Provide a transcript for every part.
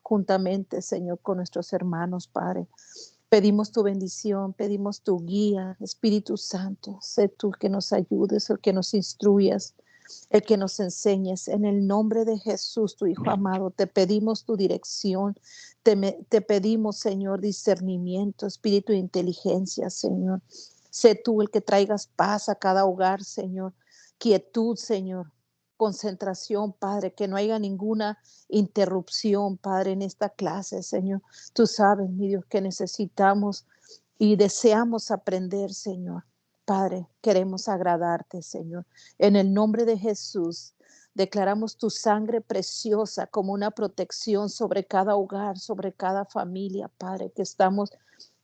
juntamente, Señor, con nuestros hermanos, Padre. Pedimos tu bendición, pedimos tu guía, Espíritu Santo. Sé tú el que nos ayudes, el que nos instruyas, el que nos enseñes. En el nombre de Jesús, tu Hijo amado, te pedimos tu dirección. Te pedimos, Señor, discernimiento, espíritu de inteligencia, Señor. Sé tú el que traigas paz a cada hogar, Señor. Quietud, Señor. Concentración, Padre, que no haya ninguna interrupción, Padre, en esta clase, Señor. Tú sabes, mi Dios, que necesitamos y deseamos aprender, Señor. Padre, queremos agradarte, Señor. En el nombre de Jesús, declaramos tu sangre preciosa como una protección sobre cada hogar, sobre cada familia, Padre, que estamos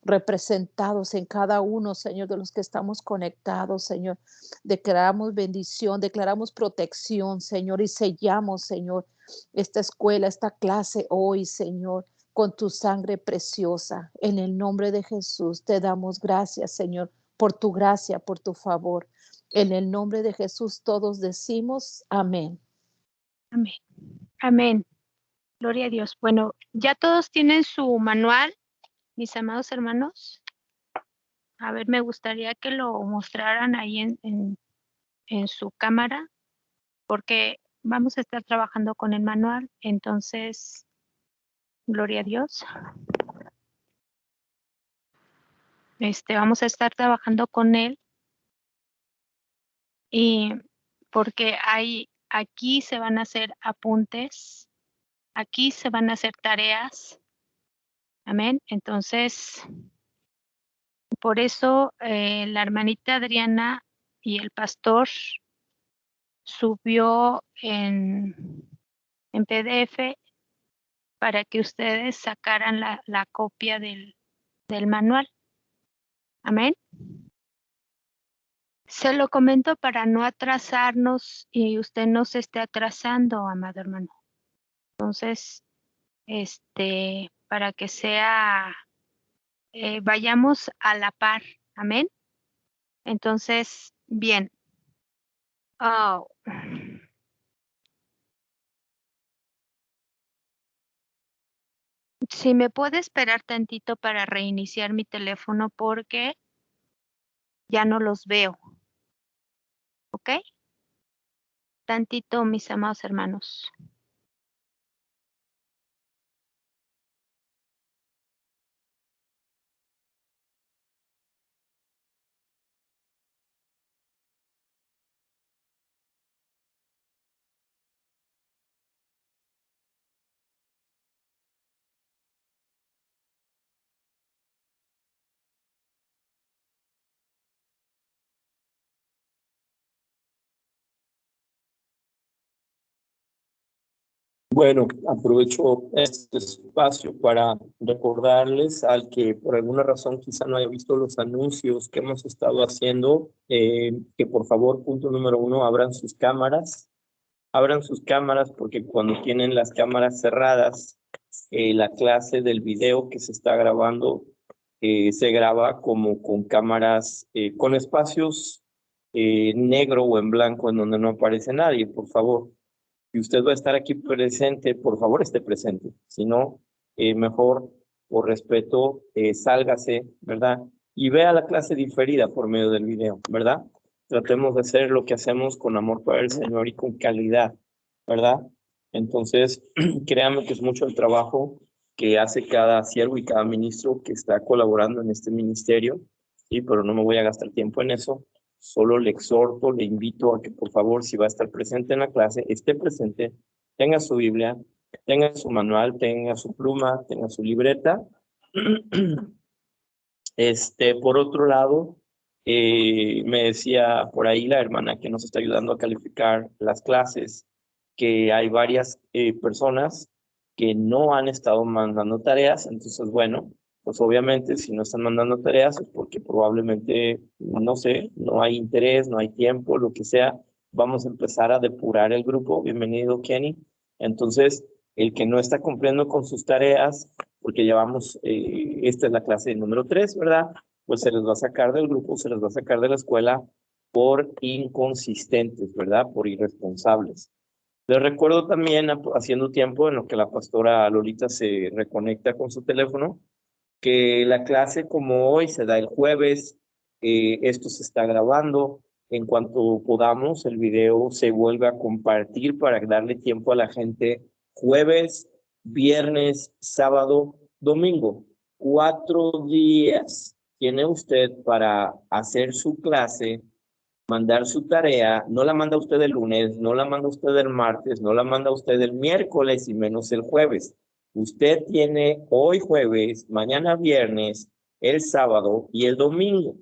representados en cada uno, Señor, de los que estamos conectados, Señor. Declaramos bendición, declaramos protección, Señor, y sellamos, Señor, esta escuela, esta clase hoy, Señor, con tu sangre preciosa. En el nombre de Jesús te damos gracias, Señor, por tu gracia, por tu favor. En el nombre de Jesús todos decimos amén. Amén. Amén. Gloria a Dios. Bueno, ya todos tienen su manual, mis amados hermanos. A ver, me gustaría que lo mostraran ahí en su cámara, porque vamos a estar trabajando con el manual. Entonces, gloria a Dios. Vamos a estar trabajando con él. Y porque aquí se van a hacer apuntes, aquí se van a hacer tareas. Amén. Entonces, por eso la hermanita Adriana y el pastor subió en PDF para que ustedes sacaran la copia del manual. Amén. Se lo comento para no atrasarnos y usted no se esté atrasando, amado hermano. Entonces, para que sea, vayamos a la par. Amén. Entonces, bien. Oh. Si me puede esperar tantito para reiniciar mi teléfono porque ya no los veo. ¿Ok? Tantito, mis amados hermanos. Bueno, aprovecho este espacio para recordarles al que por alguna razón quizá no haya visto los anuncios que hemos estado haciendo, que por favor, punto número 1, abran sus cámaras porque cuando tienen las cámaras cerradas, la clase del video que se está grabando se graba como con cámaras, con espacios negro o en blanco en donde no aparece nadie, por favor. Si usted va a estar aquí presente, por favor esté presente. Si no, mejor, por respeto, sálgase, ¿verdad? Y vea la clase diferida por medio del video, ¿verdad? Tratemos de hacer lo que hacemos con amor para el Señor y con calidad, ¿verdad? Entonces, créanme que es mucho el trabajo que hace cada siervo y cada ministro que está colaborando en este ministerio, ¿sí? Pero no me voy a gastar tiempo en eso. Solo le exhorto, le invito a que por favor, si va a estar presente en la clase, esté presente, tenga su Biblia, tenga su manual, tenga su pluma, tenga su libreta. Por otro lado, me decía por ahí la hermana que nos está ayudando a calificar las clases, que hay varias personas que no han estado mandando tareas. Entonces, bueno, pues obviamente si no están mandando tareas es porque probablemente, no sé, no hay interés, no hay tiempo, lo que sea. Vamos a empezar a depurar el grupo. Bienvenido, Kenny. Entonces, el que no está cumpliendo con sus tareas, porque llevamos, esta es la clase número 3, ¿verdad? Pues se les va a sacar del grupo, se les va a sacar de la escuela por inconsistentes, ¿verdad? Por irresponsables. Les recuerdo también, haciendo tiempo en lo que la pastora Lolita se reconecta con su teléfono, que la clase como hoy se da el jueves, esto se está grabando. En cuanto podamos, el video se vuelve a compartir para darle tiempo a la gente jueves, viernes, sábado, domingo. 4 días tiene usted para hacer su clase, mandar su tarea. No la manda usted el lunes, no la manda usted el martes, no la manda usted el miércoles y menos el jueves. Usted tiene hoy jueves, mañana viernes, el sábado y el domingo.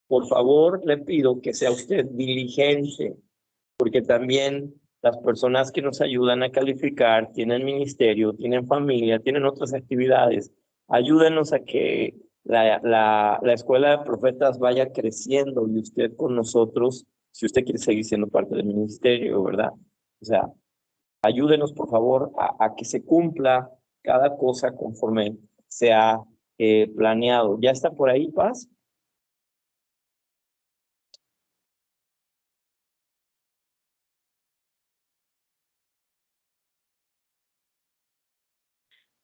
Por favor, le pido que sea usted diligente, porque también las personas que nos ayudan a calificar tienen ministerio, tienen familia, tienen otras actividades. Ayúdenos a que la escuela de profetas vaya creciendo y usted con nosotros, si usted quiere seguir siendo parte del ministerio, ¿verdad? O sea, ayúdenos por favor a que se cumpla cada cosa conforme se ha planeado. ¿Ya está por ahí, Paz?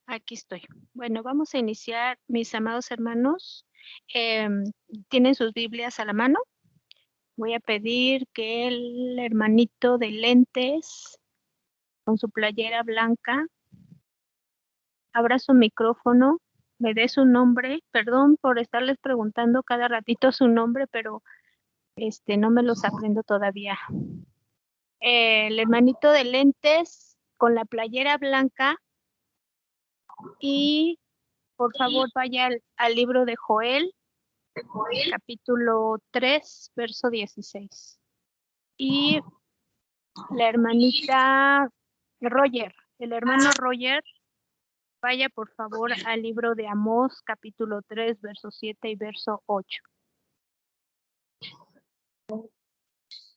Aquí estoy. Bueno, vamos a iniciar, mis amados hermanos. ¿Tienen sus Biblias a la mano? Voy a pedir que el hermanito de lentes con su playera blanca abra su micrófono, me dé su nombre. Perdón por estarles preguntando cada ratito su nombre, pero no me los aprendo todavía. El hermanito de lentes con la playera blanca y por favor vaya al libro de Joel, capítulo 3, verso 16. Y la hermanita Roger, el hermano Roger, vaya por favor al libro de Amós, capítulo 3, verso 7 y verso 8.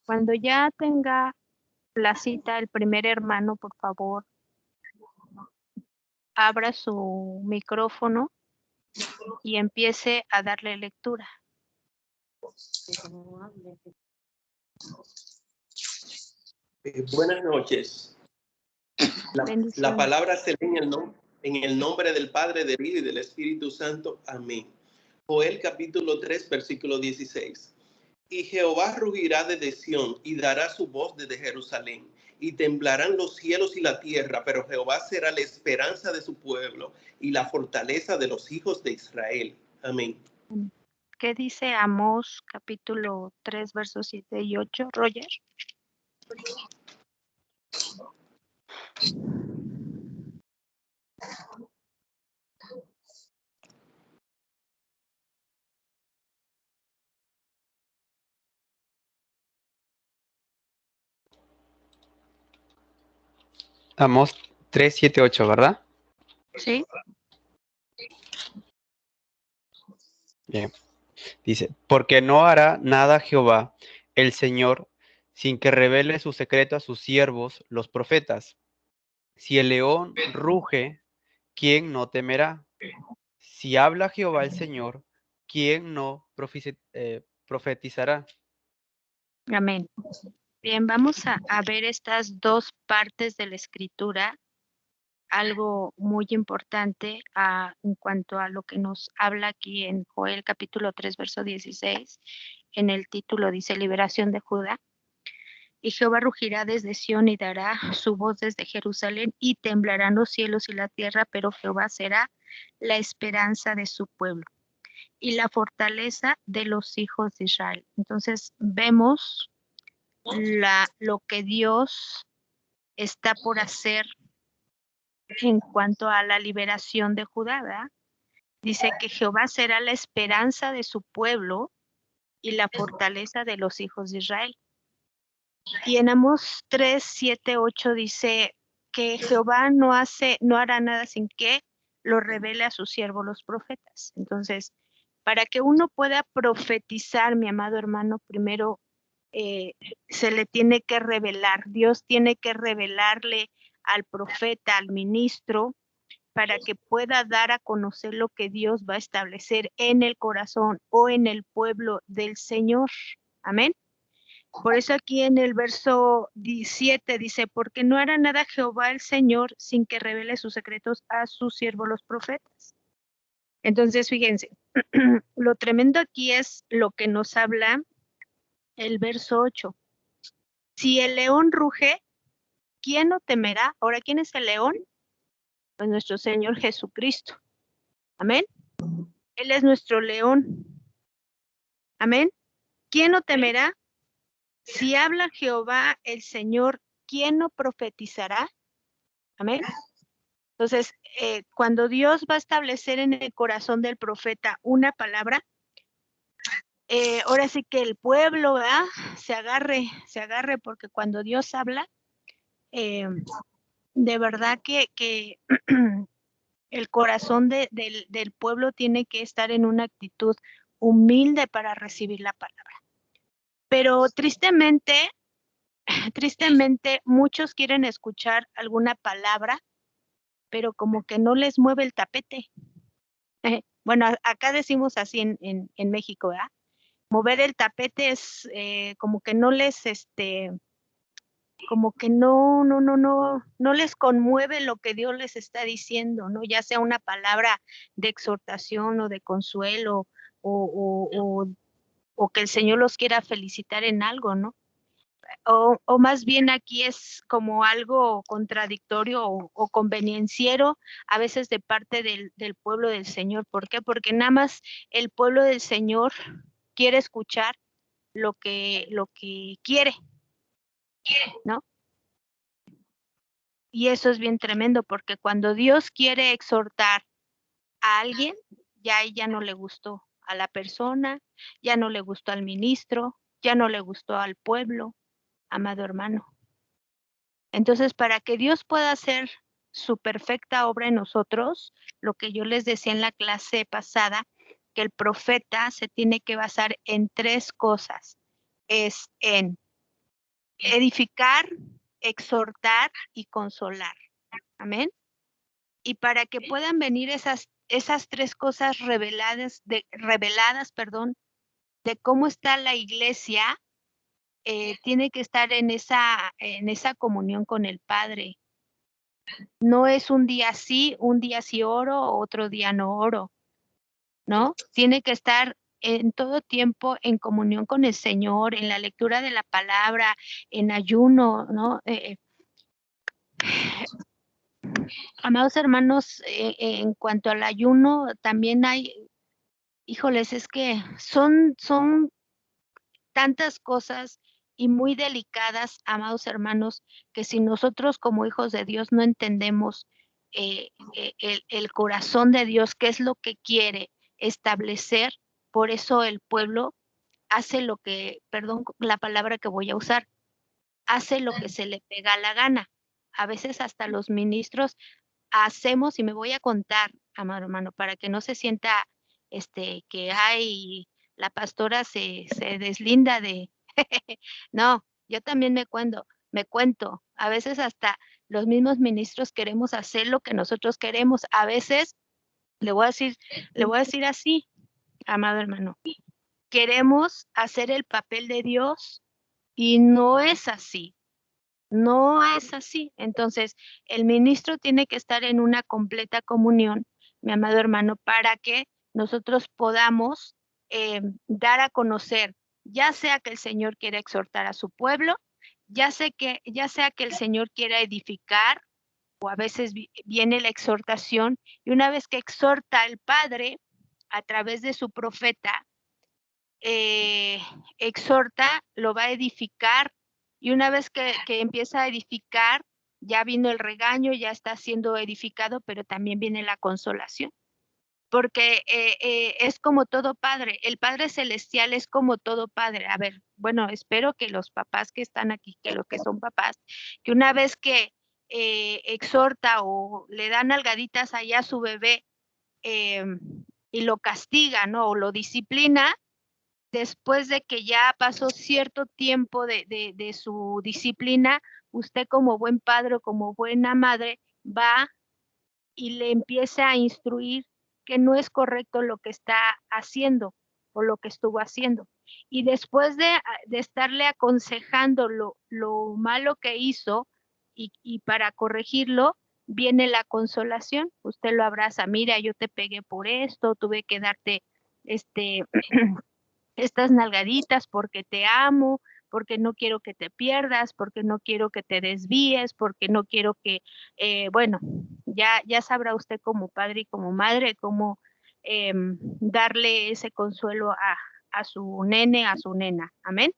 Cuando ya tenga la cita el primer hermano, por favor, abra su micrófono y empiece a darle lectura. Buenas noches. La palabra se lee en el nombre del Padre, del Hijo y del Espíritu Santo. Amén. Joel capítulo 3, versículo 16. Y Jehová rugirá desde Sión y dará su voz desde Jerusalén. Y temblarán los cielos y la tierra, pero Jehová será la esperanza de su pueblo y la fortaleza de los hijos de Israel. Amén. ¿Qué dice Amós capítulo 3, versos 7 y 8, Roger? Amós 3, 7, 8, ¿verdad? Sí. Bien. Dice, porque no hará nada Jehová, el Señor, sin que revele su secreto a sus siervos, los profetas. Si el león ruge, ¿quién no temerá? Si habla Jehová el Señor, ¿quién no profetizará? Amén. Bien, vamos a ver estas dos partes de la escritura, algo muy importante en cuanto a lo que nos habla aquí en Joel capítulo 3, verso 16. En el título dice liberación de Judá. Y Jehová rugirá desde Sión y dará su voz desde Jerusalén y temblarán los cielos y la tierra, pero Jehová será la esperanza de su pueblo y la fortaleza de los hijos de Israel. Entonces vemos lo que Dios está por hacer en cuanto a la liberación de Judá, ¿verdad? Dice que Jehová será la esperanza de su pueblo y la fortaleza de los hijos de Israel. Y en Amós 3, 7, 8 dice que Jehová no hará nada sin que lo revele a sus siervos los profetas. Entonces, para que uno pueda profetizar, mi amado hermano, primero se le tiene que revelar. Dios tiene que revelarle al profeta, al ministro, para que pueda dar a conocer lo que Dios va a establecer en el corazón o en el pueblo del Señor. Amén. Por eso aquí en el verso 17 dice, porque no hará nada Jehová el Señor sin que revele sus secretos a sus siervos los profetas. Entonces, fíjense, lo tremendo aquí es lo que nos habla el verso 8. Si el león ruge, ¿quién no temerá? Ahora, ¿quién es el león? Pues nuestro Señor Jesucristo. Amén. Él es nuestro león. Amén. ¿Quién no temerá? Si habla Jehová el Señor, ¿quién no profetizará? Amén. Entonces, cuando Dios va a establecer en el corazón del profeta una palabra, ahora sí que el pueblo, ¿verdad? se agarre, porque cuando Dios habla, de verdad que el corazón del pueblo tiene que estar en una actitud humilde para recibir la palabra. Pero tristemente, muchos quieren escuchar alguna palabra, pero como que no les mueve el tapete. Bueno, acá decimos así en México, ¿verdad? Mover el tapete es como que no les, como que no les conmueve lo que Dios les está diciendo, ¿no? Ya sea una palabra de exhortación o de consuelo o que el Señor los quiera felicitar en algo, ¿no? O más bien aquí es como algo contradictorio o convenienciero a veces de parte del pueblo del Señor. ¿Por qué? Porque nada más el pueblo del Señor quiere escuchar lo que quiere, ¿no? Y eso es bien tremendo, porque cuando Dios quiere exhortar a alguien, ya no le gustó a la persona, ya no le gustó al ministro, ya no le gustó al pueblo, amado hermano. Entonces, para que Dios pueda hacer su perfecta obra en nosotros, lo que yo les decía en la clase pasada, que el profeta se tiene que basar en 3 cosas. Es en edificar, exhortar y consolar. Amén. Y para que puedan venir esas 3 cosas reveladas, de cómo está la iglesia, tiene que estar en esa comunión con el Padre. No es un día sí oro, otro día no oro, ¿no? Tiene que estar en todo tiempo en comunión con el Señor, en la lectura de la palabra, en ayuno, ¿no? Amados hermanos, en cuanto al ayuno, también hay, híjoles, es que son tantas cosas y muy delicadas, amados hermanos, que si nosotros como hijos de Dios no entendemos el corazón de Dios, qué es lo que quiere establecer, por eso el pueblo hace lo que, perdón la palabra que voy a usar, hace lo que se le pega la gana. A veces hasta los ministros hacemos, y me voy a contar, amado hermano, para que no se sienta que hay, la pastora se deslinda de, no, yo también me cuento, a veces hasta los mismos ministros queremos hacer lo que nosotros queremos, a veces, le voy a decir así, amado hermano, queremos hacer el papel de Dios y no es así. No es así. Entonces, el ministro tiene que estar en una completa comunión, mi amado hermano, para que nosotros podamos dar a conocer, ya sea que el Señor quiera exhortar a su pueblo, ya sea que el Señor quiera edificar, o a veces viene la exhortación, y una vez que exhorta al Padre a través de su profeta, exhorta, lo va a edificar, y una vez que empieza a edificar, ya vino el regaño, ya está siendo edificado, pero también viene la consolación. Porque es como todo padre, el Padre Celestial es como todo padre. A ver, bueno, espero que los papás que están aquí, que los que son papás, que una vez que exhorta o le dan nalgaditas allá a su bebé y lo castiga, ¿no? O lo disciplina, después de que ya pasó cierto tiempo de su disciplina, usted como buen padre o como buena madre va y le empieza a instruir que no es correcto lo que está haciendo o lo que estuvo haciendo. Y después de estarle aconsejando lo malo que hizo y para corregirlo, viene la consolación. Usted lo abraza, mira, yo te pegué por esto, tuve que darte estas nalgaditas porque te amo, porque no quiero que te pierdas, porque no quiero que te desvíes, porque no quiero que, bueno, ya sabrá usted como padre y como madre cómo darle ese consuelo a su nene, a su nena. Amén.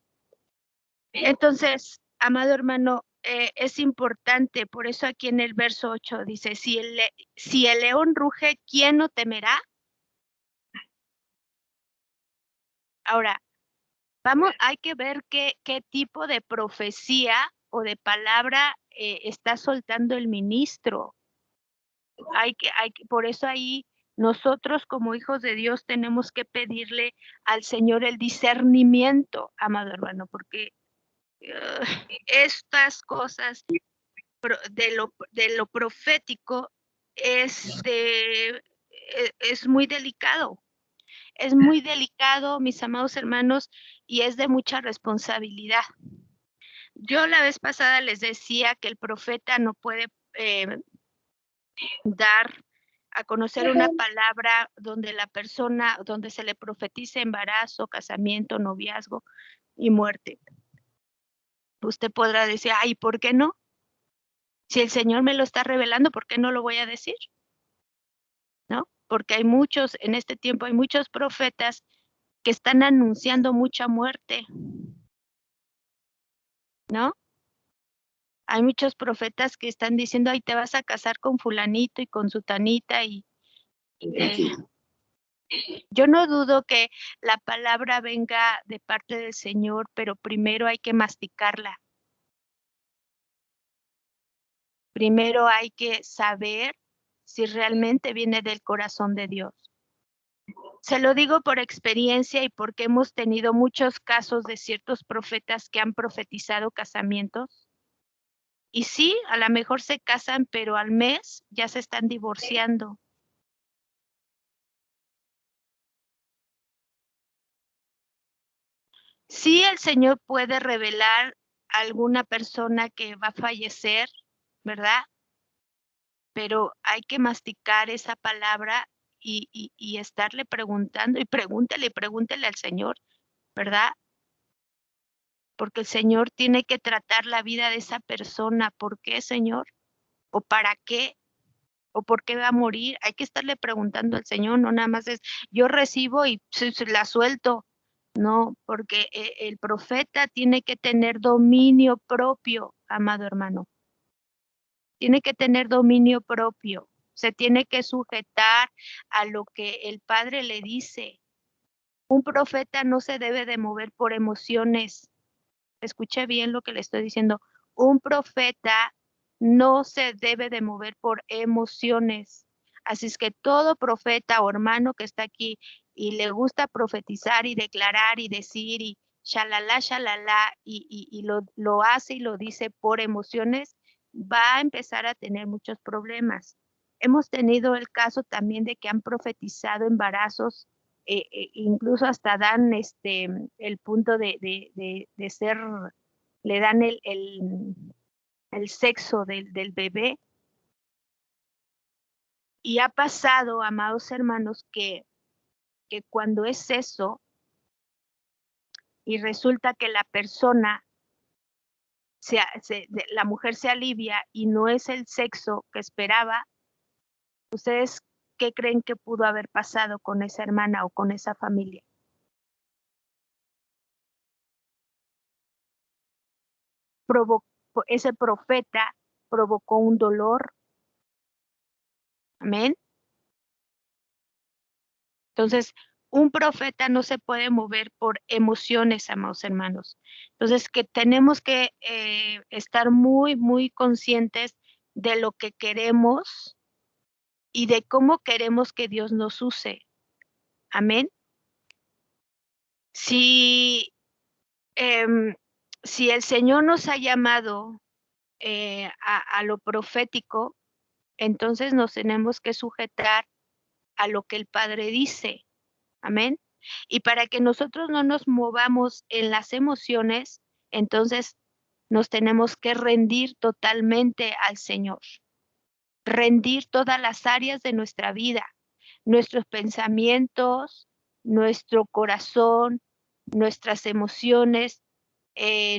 Entonces, amado hermano, es importante, por eso aquí en el verso 8 dice, si el león ruge, ¿quién no temerá? Ahora, hay que ver qué tipo de profecía o de palabra está soltando el ministro. Por eso ahí nosotros como hijos de Dios tenemos que pedirle al Señor el discernimiento, amado hermano, porque estas cosas de lo profético es muy delicado. Es muy delicado, mis amados hermanos, y es de mucha responsabilidad. Yo la vez pasada les decía que el profeta no puede dar a conocer una palabra donde se le profetice embarazo, casamiento, noviazgo y muerte. Usted podrá decir, ay, ¿por qué no? Si el Señor me lo está revelando, ¿por qué no lo voy a decir? ¿No? Porque en este tiempo hay muchos profetas que están anunciando mucha muerte, ¿no? Hay muchos profetas que están diciendo, ay, te vas a casar con fulanito y con sutanita y yo no dudo que la palabra venga de parte del Señor, pero primero hay que masticarla. Primero hay que saber si realmente viene del corazón de Dios. Se lo digo por experiencia y porque hemos tenido muchos casos de ciertos profetas que han profetizado casamientos. Y sí, a lo mejor se casan, pero al mes ya se están divorciando. Sí, el Señor puede revelar a alguna persona que va a fallecer, ¿verdad? Pero hay que masticar esa palabra y estarle preguntando y pregúntele al Señor, ¿verdad? Porque el Señor tiene que tratar la vida de esa persona. ¿Por qué, Señor? ¿O para qué? ¿O por qué va a morir? Hay que estarle preguntando al Señor, no nada más es yo recibo y se la suelto. No, porque el profeta tiene que tener dominio propio, amado hermano. Tiene que tener dominio propio. Se tiene que sujetar a lo que el Padre le dice. Un profeta no se debe de mover por emociones. Escuche bien lo que le estoy diciendo. Un profeta no se debe de mover por emociones. Así es que todo profeta o hermano que está aquí y le gusta profetizar y declarar y decir y shalala, shalala y lo hace y lo dice por emociones, va a empezar a tener muchos problemas. Hemos tenido el caso también de que han profetizado embarazos, incluso hasta dan el punto de ser, le dan el sexo del bebé. Y ha pasado, amados hermanos, que cuando es eso y resulta que la persona, la mujer se alivia y no es el sexo que esperaba, ¿ustedes qué creen que pudo haber pasado con esa hermana o con esa familia? Ese profeta provocó un dolor. Amén. Entonces, un profeta no se puede mover por emociones, amados hermanos. Entonces, que tenemos que estar muy, muy conscientes de lo que queremos y de cómo queremos que Dios nos use. Amén. Si el Señor nos ha llamado a lo profético, entonces nos tenemos que sujetar a lo que el Padre dice. Amén. Y para que nosotros no nos movamos en las emociones, entonces nos tenemos que rendir totalmente al Señor. Rendir todas las áreas de nuestra vida, nuestros pensamientos, nuestro corazón, nuestras emociones,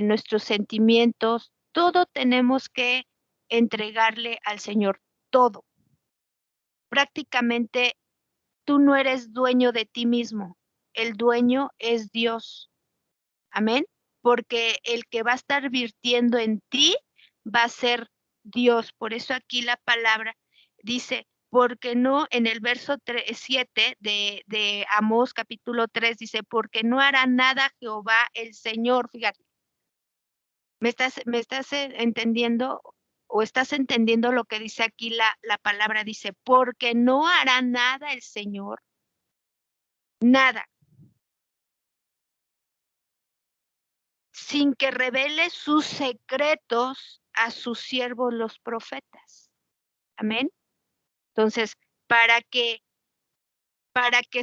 nuestros sentimientos, todo tenemos que entregarle al Señor, todo. Prácticamente tú no eres dueño de ti mismo, el dueño es Dios. Amén. Porque el que va a estar virtiendo en ti va a ser Dios. Por eso aquí la palabra dice, porque no, en el verso 7 de Amós capítulo 3 dice, porque no hará nada Jehová el Señor. Fíjate, ¿me estás entendiendo o estás entendiendo lo que dice aquí la palabra? Dice, porque no hará nada el Señor. Nada. Sin que revele sus secretos a sus siervos los profetas. Amén. Entonces, para que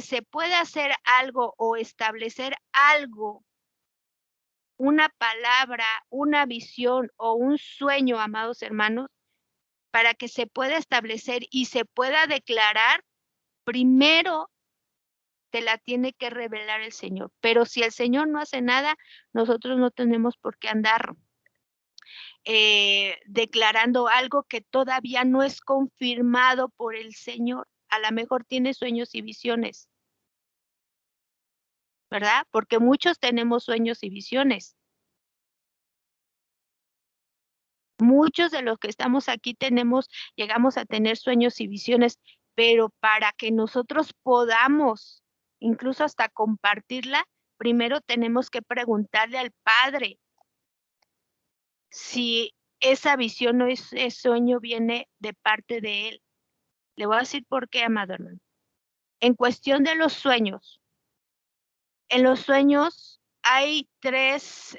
se pueda hacer algo o establecer algo, una palabra, una visión o un sueño, amados hermanos, para que se pueda establecer y se pueda declarar, primero te la tiene que revelar el Señor. Pero si el Señor no hace nada, nosotros no tenemos por qué andar declarando algo que todavía no es confirmado por el Señor. A lo mejor tiene sueños y visiones, ¿verdad? Porque muchos tenemos sueños y visiones. Muchos de los que estamos aquí llegamos a tener sueños y visiones, pero para que nosotros podamos incluso hasta compartirla, primero tenemos que preguntarle al Padre si esa visión o ese sueño viene de parte de Él. Le voy a decir por qué, amado hermano. En cuestión de los sueños, en los sueños hay tres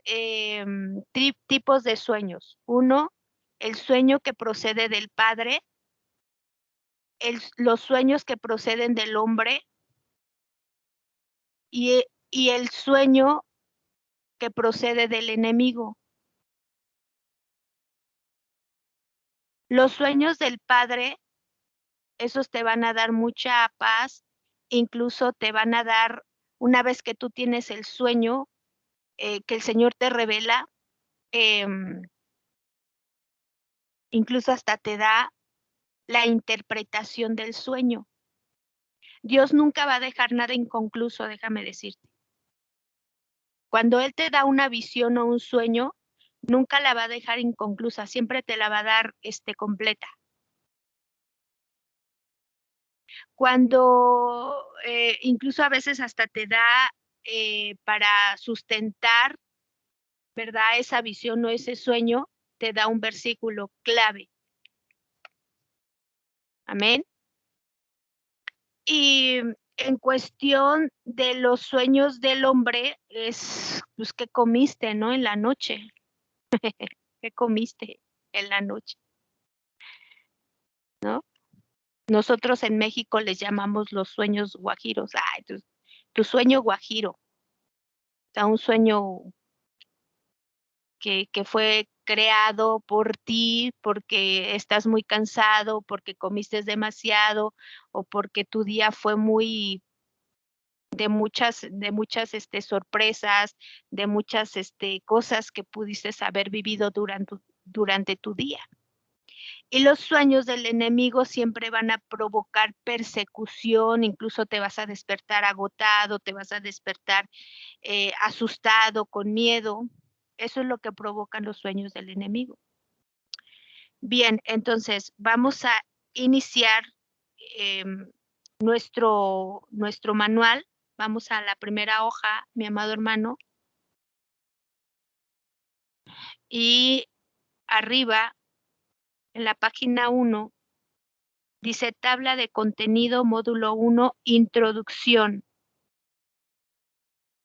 tipos de sueños. Uno, el sueño que procede del Padre, los sueños que proceden del hombre y el sueño que procede del enemigo. Los sueños del Padre, esos te van a dar mucha paz, incluso te van a dar, una vez que tú tienes el sueño, que el Señor te revela, incluso hasta te da la interpretación del sueño. Dios nunca va a dejar nada inconcluso, déjame decirte. Cuando Él te da una visión o un sueño, nunca la va a dejar inconclusa, siempre te la va a dar completa. Cuando incluso a veces hasta te da para sustentar, ¿verdad? Esa visión o ese sueño, te da un versículo clave. Amén. Y en cuestión de los sueños del hombre, es pues qué comiste, ¿no? En la noche. ¿Qué comiste en la noche? ¿No? Nosotros en México les llamamos los sueños guajiros. Ay, tu sueño guajiro. O sea, un sueño que fue creado por ti porque estás muy cansado, porque comiste demasiado o porque tu día fue muy de muchas sorpresas, de muchas cosas que pudiste haber vivido durante tu día. Y los sueños del enemigo siempre van a provocar persecución, incluso te vas a despertar agotado, te vas a despertar asustado, con miedo. Eso es lo que provocan los sueños del enemigo. Bien, entonces vamos a iniciar nuestro manual. Vamos a la primera hoja, mi amado hermano. Y arriba, en la página 1, dice tabla de contenido, módulo 1, introducción.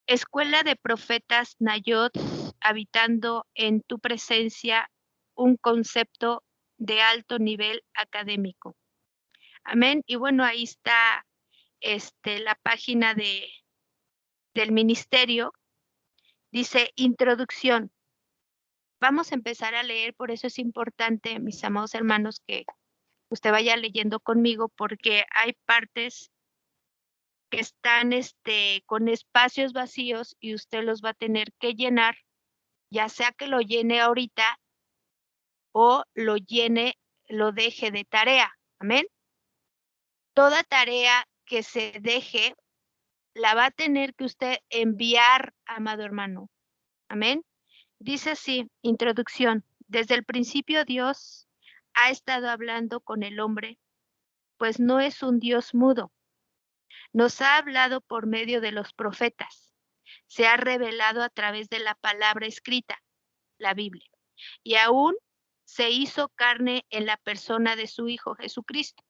Escuela de Profetas Nayot, habitando en tu presencia un concepto de alto nivel académico. Amén. Y bueno, ahí está la página de del ministerio, dice introducción. Vamos a empezar a leer, por eso es importante, mis amados hermanos, que usted vaya leyendo conmigo, porque hay partes que están con espacios vacíos y usted los va a tener que llenar, ya sea que lo llene ahorita o lo deje de tarea. Amén. Toda tarea que se deje la va a tener que usted enviar, amado hermano. Amén. Dice así, introducción. Desde el principio Dios ha estado hablando con el hombre, pues no es un Dios mudo. Nos ha hablado por medio de los profetas. Se ha revelado a través de la palabra escrita, la Biblia. Y aún se hizo carne en la persona de su Hijo Jesucristo,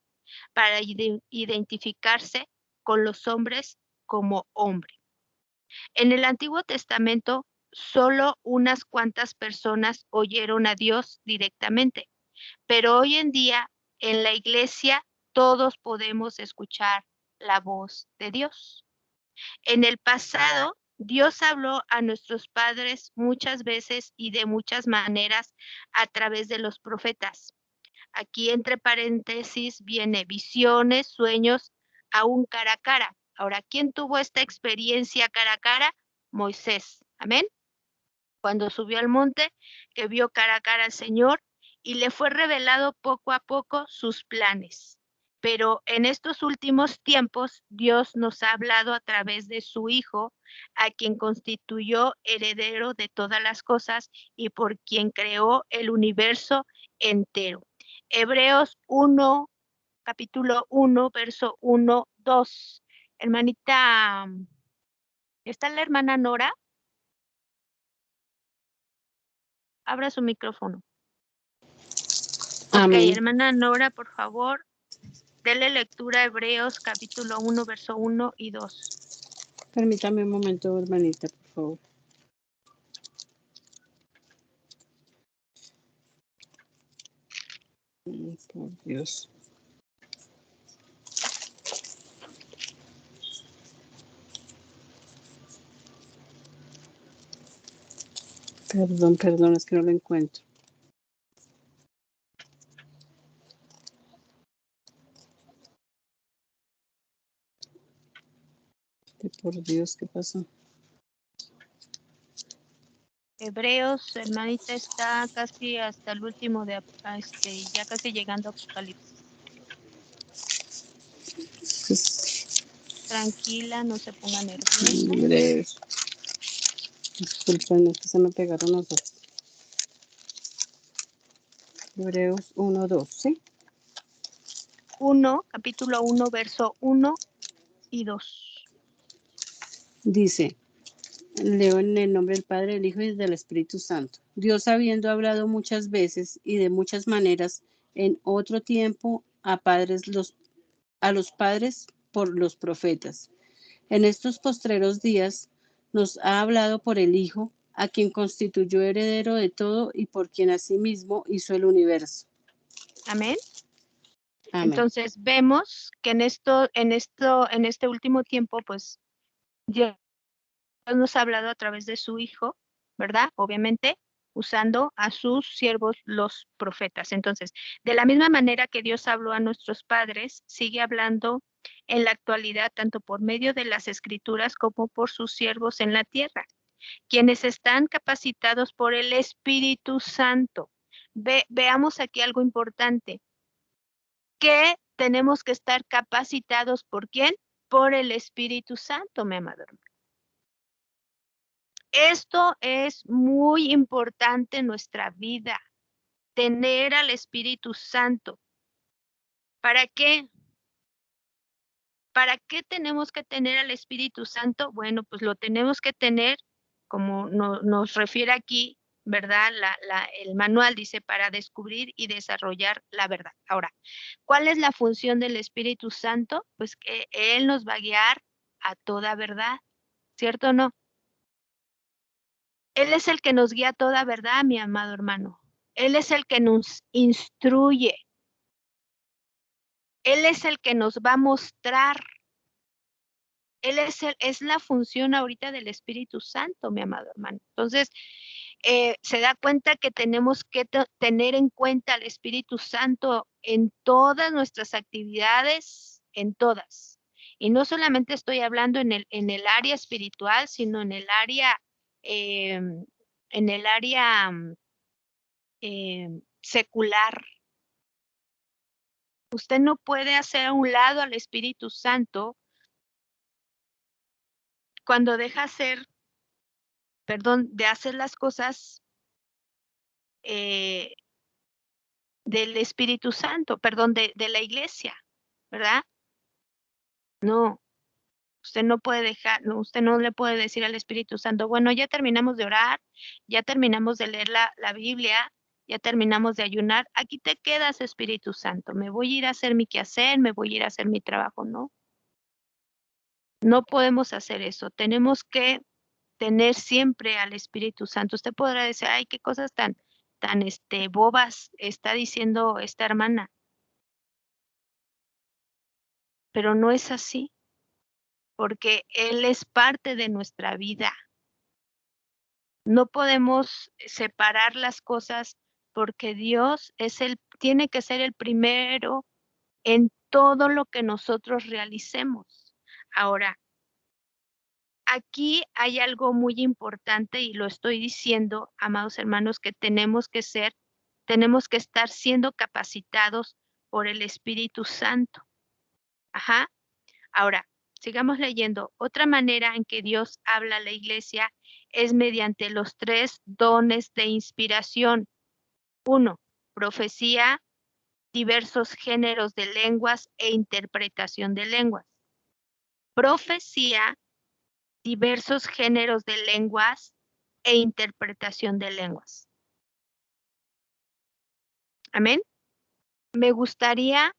para identificarse con los hombres como hombre. En el Antiguo Testamento, solo unas cuantas personas oyeron a Dios directamente, pero hoy en día en la iglesia todos podemos escuchar la voz de Dios. En el pasado, Dios habló a nuestros padres muchas veces y de muchas maneras a través de los profetas. Aquí entre paréntesis viene visiones, sueños, aún cara a cara. Ahora, ¿quién tuvo esta experiencia cara a cara? Moisés. Amén. Cuando subió al monte, que vio cara a cara al Señor y le fue revelado poco a poco sus planes. Pero en estos últimos tiempos, Dios nos ha hablado a través de su Hijo, a quien constituyó heredero de todas las cosas y por quien creó el universo entero. Hebreos 1, capítulo 1, verso 1, 2. Hermanita, ¿está la hermana Nora? Abra su micrófono. Amén. Ok, hermana Nora, por favor, dele lectura a Hebreos capítulo 1, verso 1 y 2. Permítame un momento, hermanita, por favor. Por Dios. Perdón, es que no lo encuentro. Por Dios, ¿qué pasó? Hebreos, hermanita, está casi hasta el último de ya casi llegando a Apocalipsis. Tranquila, no se ponga nerviosa. Hebreos. Disculpen, es que se me pegaron los dos. Hebreos 1, 2, ¿sí? 1, capítulo 1, verso 1 y 2. Dice, leo en el nombre del Padre, del Hijo y del Espíritu Santo. Dios, habiendo hablado muchas veces y de muchas maneras en otro tiempo a los padres por los profetas. En estos postreros días nos ha hablado por el Hijo, a quien constituyó heredero de todo y por quien asimismo hizo el universo. Amén. Amén. Entonces vemos que en este último tiempo, pues Dios nos ha hablado a través de su Hijo, ¿verdad? Obviamente, usando a sus siervos los profetas. Entonces, de la misma manera que Dios habló a nuestros padres, sigue hablando en la actualidad, tanto por medio de las Escrituras como por sus siervos en la tierra, quienes están capacitados por el Espíritu Santo. Veamos aquí algo importante. Que tenemos que estar capacitados ¿por quién? Por el Espíritu Santo, mi amado hermano. Esto es muy importante en nuestra vida, tener al Espíritu Santo. ¿Para qué? ¿Para qué tenemos que tener al Espíritu Santo? Bueno, pues lo tenemos que tener, como nos refiere aquí, ¿verdad? El manual dice para descubrir y desarrollar la verdad. Ahora, ¿cuál es la función del Espíritu Santo? Pues que Él nos va a guiar a toda verdad, ¿cierto o no? Él es el que nos guía a toda verdad, mi amado hermano. Él es el que nos instruye. Él es el que nos va a mostrar es la función ahorita del Espíritu Santo, mi amado hermano. Entonces, se da cuenta que tenemos que tener en cuenta al Espíritu Santo en todas nuestras actividades, en todas. Y no solamente estoy hablando en el área espiritual, sino en el área, secular. Usted no puede hacer a un lado al Espíritu Santo cuando deja de hacer las cosas del Espíritu Santo, de la iglesia, ¿verdad? No, usted no puede usted no le puede decir al Espíritu Santo, bueno, ya terminamos de orar, ya terminamos de leer la Biblia, ya terminamos de ayunar, aquí te quedas, Espíritu Santo, me voy a ir a hacer mi quehacer, me voy a ir a hacer mi trabajo, no. No podemos hacer eso, tenemos que tener siempre al Espíritu Santo. Usted podrá decir, ay, qué cosas tan bobas está diciendo esta hermana. Pero no es así, porque Él es parte de nuestra vida. No podemos separar las cosas porque Dios tiene que ser el primero en todo lo que nosotros realicemos. Ahora, aquí hay algo muy importante y lo estoy diciendo, amados hermanos, que tenemos que estar siendo capacitados por el Espíritu Santo. Ajá. Ahora, sigamos leyendo. Otra manera en que Dios habla a la iglesia es mediante los 3 dones de inspiración. 1, profecía, diversos géneros de lenguas e interpretación de lenguas. Profecía, diversos géneros de lenguas e interpretación de lenguas. Amén. Me gustaría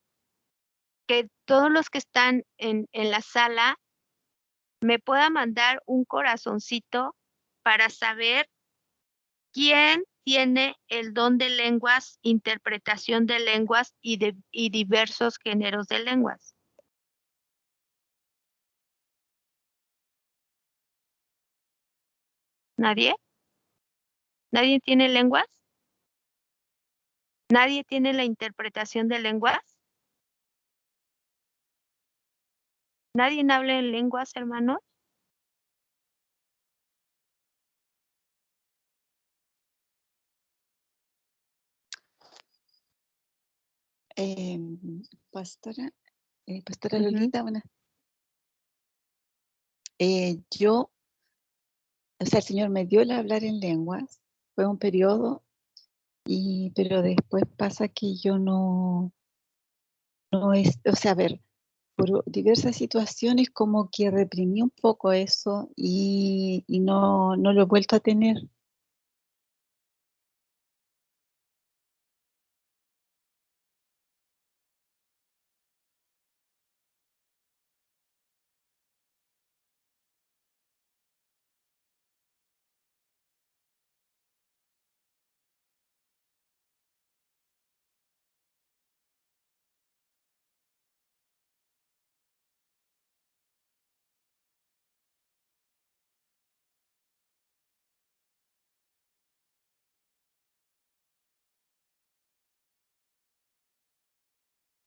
que todos los que están en la sala me puedan mandar un corazoncito para saber quién tiene el don de lenguas, interpretación de lenguas y diversos géneros de lenguas. ¿Nadie? ¿Nadie tiene lenguas? ¿Nadie tiene la interpretación de lenguas? ¿Nadie habla en lenguas, hermanos? Pastora Lolita, yo, o sea, el Señor me dio el hablar en lenguas, fue un periodo, pero después pasa que yo no es, o sea, a ver, por diversas situaciones como que reprimí un poco eso y no lo he vuelto a tener.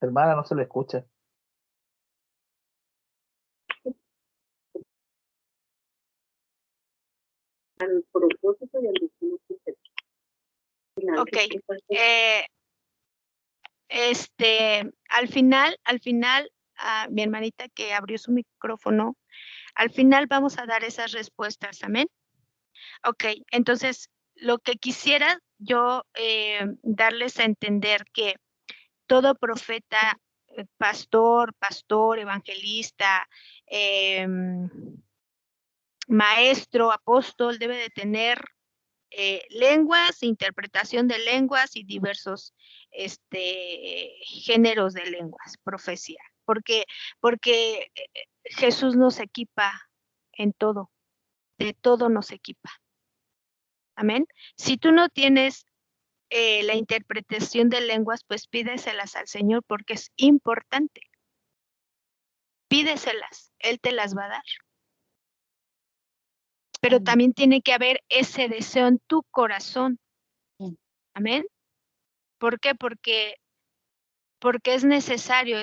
Hermana, no se le escucha. Ok. Al final, mi hermanita que abrió su micrófono, al final vamos a dar esas respuestas, amén. Ok, entonces lo que quisiera yo darles a entender que todo profeta, pastor, evangelista, maestro, apóstol debe de tener lenguas, interpretación de lenguas y diversos géneros de lenguas, profecía, porque Jesús nos equipa en todo, de todo nos equipa. Amén. Si tú no tienes la interpretación de lenguas, pues pídeselas al Señor porque es importante. pídeselas, Él te las va a dar. Pero también tiene que haber ese deseo en tu corazón. Amén. ¿Por qué? Porque es necesario.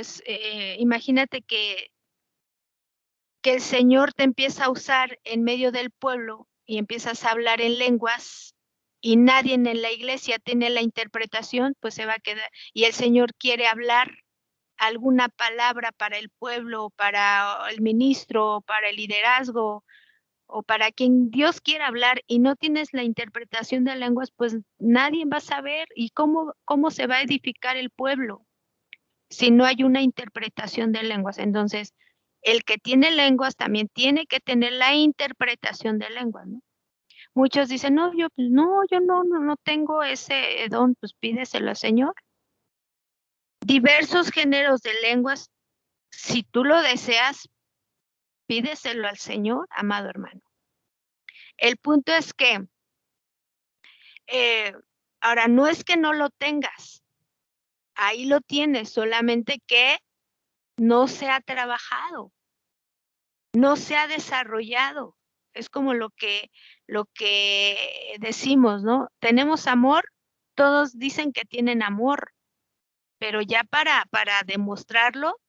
Imagínate que el Señor te empieza a usar en medio del pueblo y empiezas a hablar en lenguas y nadie en la iglesia tiene la interpretación, pues se va a quedar. Y el Señor quiere hablar alguna palabra para el pueblo, para el ministro, para el liderazgo, o para quien Dios quiera hablar y no tienes la interpretación de lenguas, pues nadie va a saber. ¿Y cómo se va a edificar el pueblo si no hay una interpretación de lenguas? Entonces, el que tiene lenguas también tiene que tener la interpretación de lenguas, ¿no? Muchos dicen, no, yo no tengo ese don, pues pídeselo al Señor. Diversos géneros de lenguas, si tú lo deseas, pídeselo al Señor, amado hermano. El punto es que, ahora, no es que no lo tengas, ahí lo tienes, solamente que no se ha trabajado, no se ha desarrollado. Es como lo que decimos, ¿no? Tenemos amor, todos dicen que tienen amor, pero ya para demostrarlo,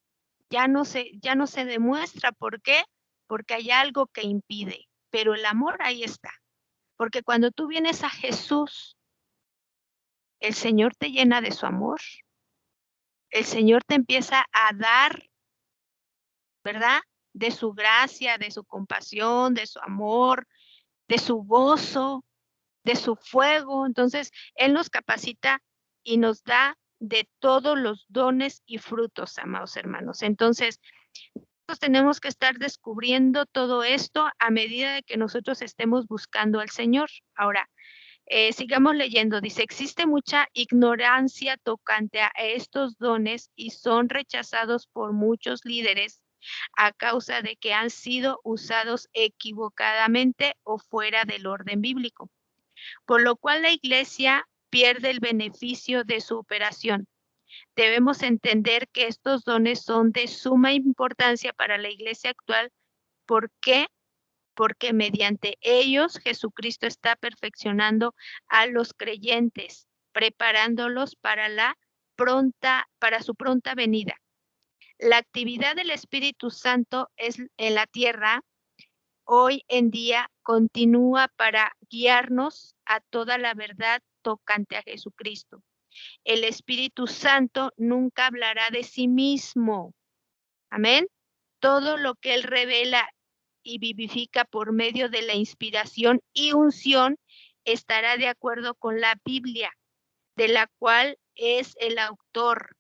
ya no se demuestra. ¿Por qué? Porque hay algo que impide, pero el amor ahí está. Porque cuando tú vienes a Jesús, el Señor te llena de su amor. El Señor te empieza a dar, ¿verdad? De su gracia, de su compasión, de su amor, de su gozo, de su fuego. Entonces, Él nos capacita y nos da de todos los dones y frutos, amados hermanos. Entonces, nosotros tenemos que estar descubriendo todo esto a medida de que nosotros estemos buscando al Señor. Ahora, sigamos leyendo. Dice, existe mucha ignorancia tocante a estos dones y son rechazados por muchos líderes a causa de que han sido usados equivocadamente o fuera del orden bíblico, por lo cual la iglesia pierde el beneficio de su operación. Debemos entender que estos dones son de suma importancia para la iglesia actual. ¿Por qué? Porque mediante ellos Jesucristo está perfeccionando a los creyentes, preparándolos para su pronta venida. La actividad del Espíritu Santo en la tierra hoy en día continúa para guiarnos a toda la verdad tocante a Jesucristo. El Espíritu Santo nunca hablará de sí mismo. Amén. Todo lo que Él revela y vivifica por medio de la inspiración y unción estará de acuerdo con la Biblia, de la cual es el autor.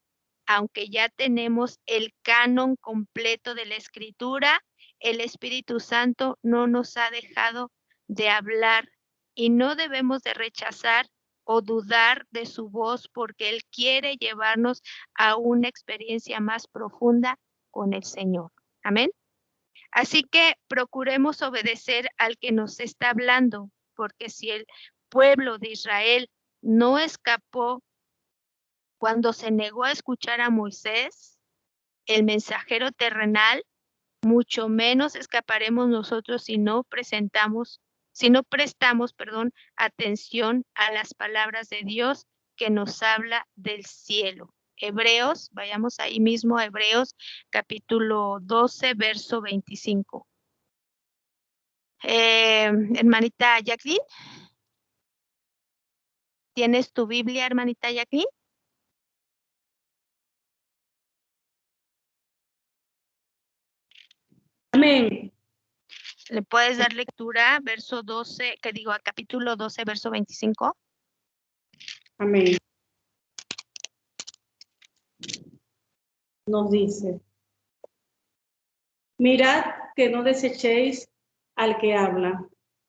Aunque ya tenemos el canon completo de la Escritura, el Espíritu Santo no nos ha dejado de hablar y no debemos de rechazar o dudar de su voz, porque Él quiere llevarnos a una experiencia más profunda con el Señor. Amén. Así que procuremos obedecer al que nos está hablando, porque si el pueblo de Israel no escapó cuando se negó a escuchar a Moisés, el mensajero terrenal, mucho menos escaparemos nosotros si no prestamos, atención a las palabras de Dios que nos habla del cielo. Hebreos, vayamos ahí mismo a Hebreos capítulo 12, verso 25. Hermanita Jacqueline, ¿tienes tu Biblia, hermanita Jacqueline? Amén. ¿Le puedes dar lectura, verso 12, a capítulo 12, verso 25? Amén. Nos dice, mirad que no desechéis al que habla,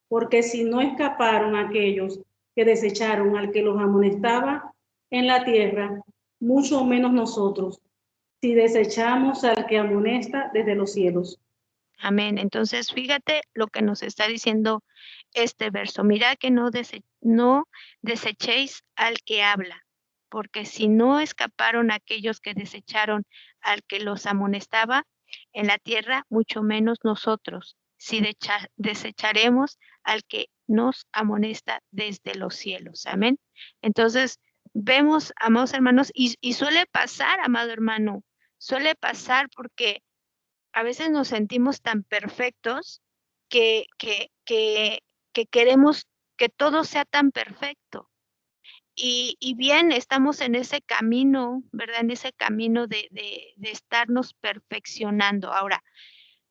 porque si no escaparon aquellos que desecharon al que los amonestaba en la tierra, mucho menos nosotros, si desechamos al que amonesta desde los cielos. Amén. Entonces, fíjate lo que nos está diciendo este verso. Mirad que no desechéis al que habla, porque si no escaparon aquellos que desecharon al que los amonestaba en la tierra, mucho menos nosotros, si desecharemos al que nos amonesta desde los cielos. Amén. Entonces, vemos, amados hermanos, y suele pasar, amado hermano, suele pasar porque a veces nos sentimos tan perfectos que queremos que todo sea tan perfecto. Y bien, estamos en ese camino, ¿verdad? En ese camino de estarnos perfeccionando. Ahora,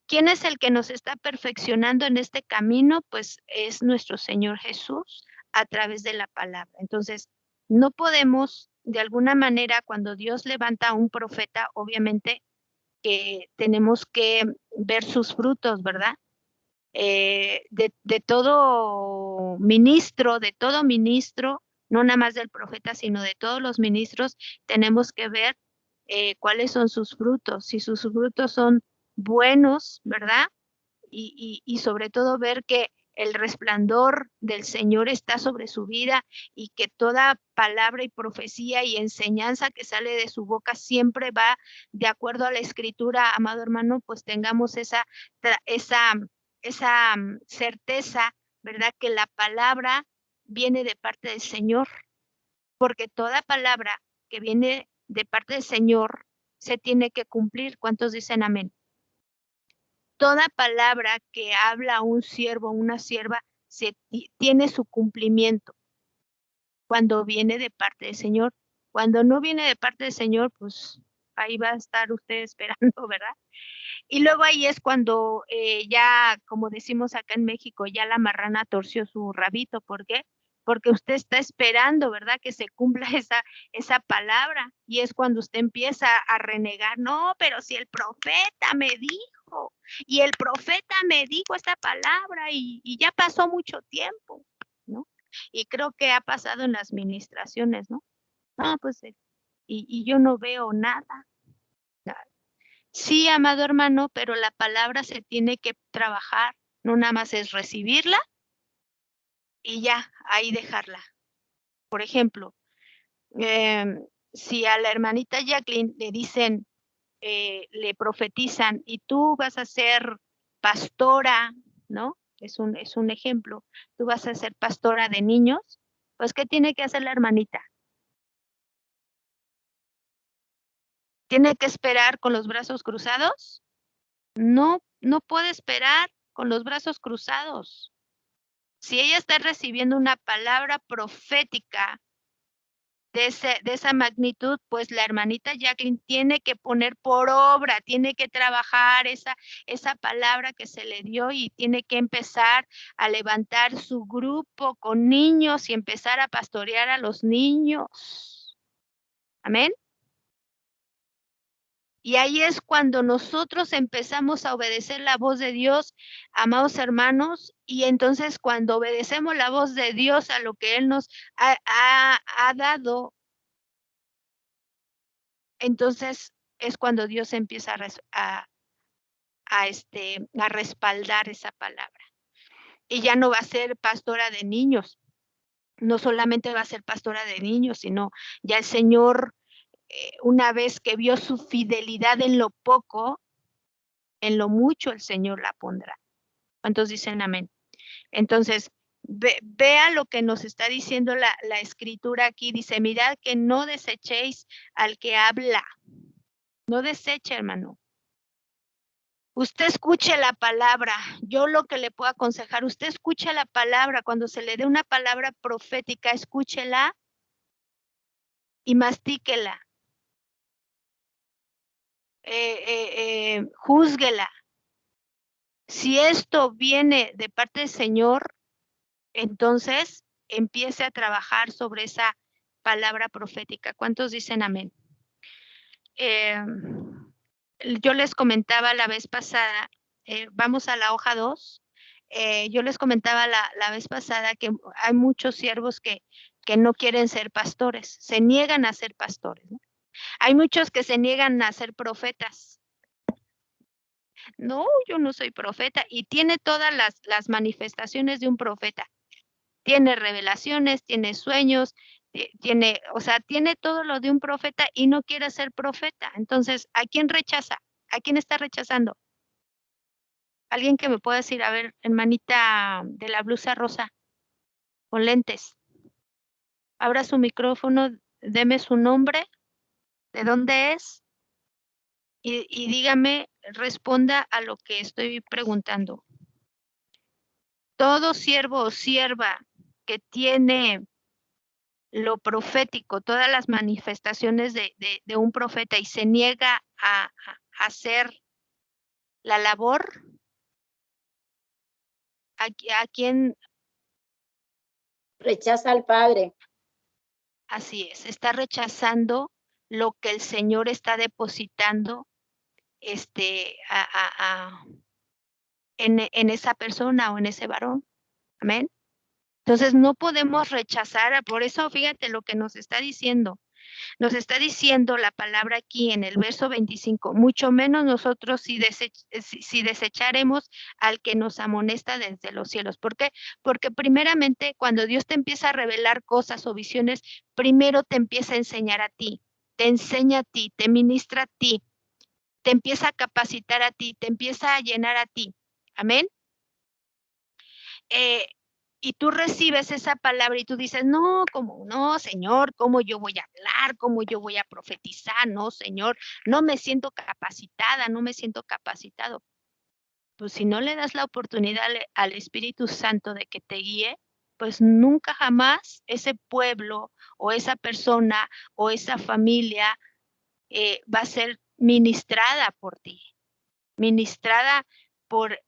¿quién es el que nos está perfeccionando en este camino? Pues es nuestro Señor Jesús a través de la palabra. Entonces, no podemos, de alguna manera, cuando Dios levanta a un profeta, obviamente que tenemos que ver sus frutos, ¿verdad? De todo ministro, no nada más del profeta, sino de todos los ministros, tenemos que ver cuáles son sus frutos, si sus frutos son buenos, ¿verdad? Y sobre todo ver que el resplandor del Señor está sobre su vida y que toda palabra y profecía y enseñanza que sale de su boca siempre va de acuerdo a la Escritura, amado hermano, pues tengamos esa certeza, ¿verdad? Que la palabra viene de parte del Señor, porque toda palabra que viene de parte del Señor se tiene que cumplir. ¿Cuántos dicen amén? Toda palabra que habla un siervo o una sierva tiene su cumplimiento cuando viene de parte del Señor. Cuando no viene de parte del Señor, pues ahí va a estar usted esperando, ¿verdad? Y luego ahí es cuando ya, como decimos acá en México, ya la marrana torció su rabito. ¿Por qué? Porque usted está esperando, ¿verdad? Que se cumpla esa palabra. Y es cuando usted empieza a renegar. No, pero si el profeta me dijo, y el profeta me dijo esta palabra, y ya pasó mucho tiempo, ¿no? Y creo que ha pasado en las ministraciones, ¿no? No, pues, y yo no veo nada. Sí, amado hermano, pero la palabra se tiene que trabajar, no nada más es recibirla y ya, ahí dejarla. Por ejemplo, si a la hermanita Jacqueline le dicen, le profetizan, y tú vas a ser pastora, ¿no? Es un ejemplo, tú vas a ser pastora de niños, pues ¿qué tiene que hacer la hermanita? ¿Tiene que esperar con los brazos cruzados? No, no puede esperar con los brazos cruzados. Si ella está recibiendo una palabra profética de esa magnitud, pues la hermanita Jacqueline tiene que poner por obra, tiene que trabajar esa palabra que se le dio y tiene que empezar a levantar su grupo con niños y empezar a pastorear a los niños. Amén. Y ahí es cuando nosotros empezamos a obedecer la voz de Dios, amados hermanos, y entonces cuando obedecemos la voz de Dios a lo que Él nos ha dado, entonces es cuando Dios empieza a respaldar esa palabra. Y ya no va a ser pastora de niños, no solamente va a ser pastora de niños, sino ya el Señor, una vez que vio su fidelidad en lo poco, en lo mucho el Señor la pondrá. ¿Cuántos dicen amén? Entonces, vea lo que nos está diciendo la Escritura aquí. Dice, mirad que no desechéis al que habla. No deseche, hermano. Usted escuche la palabra. Yo lo que le puedo aconsejar, usted escuche la palabra. Cuando se le dé una palabra profética, escúchela y mastíquela. Júzguela. Si esto viene de parte del Señor, entonces empiece a trabajar sobre esa palabra profética. ¿Cuántos dicen amén? Yo les comentaba la vez pasada, vamos a la hoja 2, yo les comentaba la vez pasada que hay muchos siervos que no quieren ser pastores, se niegan a ser pastores, ¿no? Hay muchos que se niegan a ser profetas. No, yo no soy profeta, y tiene todas las manifestaciones de un profeta. Tiene revelaciones, tiene sueños, tiene todo lo de un profeta y no quiere ser profeta. Entonces, ¿a quién rechaza? ¿A quién está rechazando? Alguien que me pueda decir, a ver, hermanita de la blusa rosa, con lentes. Abra su micrófono, deme su nombre, de dónde es, y dígame, responda a lo que estoy preguntando. Todo siervo o sierva que tiene lo profético, todas las manifestaciones de un profeta y se niega a hacer la labor, ¿a quién? Rechaza al Padre. Así es, está rechazando lo que el Señor está depositando en esa persona o en ese varón. Amén. Entonces no podemos rechazar, por eso fíjate lo que nos está diciendo. Nos está diciendo la palabra aquí en el verso 25, mucho menos nosotros si desecharemos al que nos amonesta desde los cielos. ¿Por qué? Porque primeramente cuando Dios te empieza a revelar cosas o visiones, primero te empieza a enseñar a ti, te enseña a ti, te ministra a ti, te empieza a capacitar a ti, te empieza a llenar a ti. Amén. Y tú recibes esa palabra y tú dices, no, ¿cómo no, Señor? ¿Cómo yo voy a hablar? ¿Cómo yo voy a profetizar? No, Señor, no me siento capacitada, no me siento capacitado. Pues si no le das la oportunidad al Espíritu Santo de que te guíe, pues nunca jamás ese pueblo o esa persona o esa familia va a ser ministrada por ti, ministrada por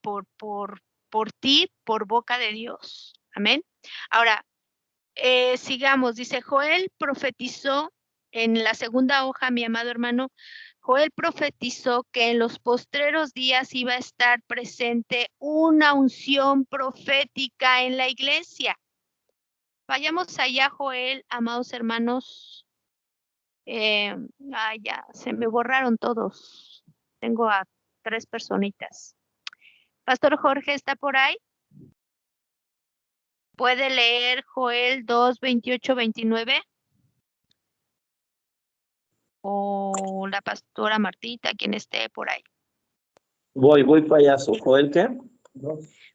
ti, por boca de Dios. Amén. Ahora, sigamos. Dice, Joel profetizó en la segunda hoja, mi amado hermano, Joel profetizó que en los postreros días iba a estar presente una unción profética en la iglesia. Vayamos allá, Joel, amados hermanos. Ya, se me borraron todos. Tengo a 3 personitas. Pastor Jorge, ¿está por ahí? ¿Puede leer Joel 2, 28, 29? O la pastora Martita, quien esté por ahí. Voy payaso. ¿Joel qué?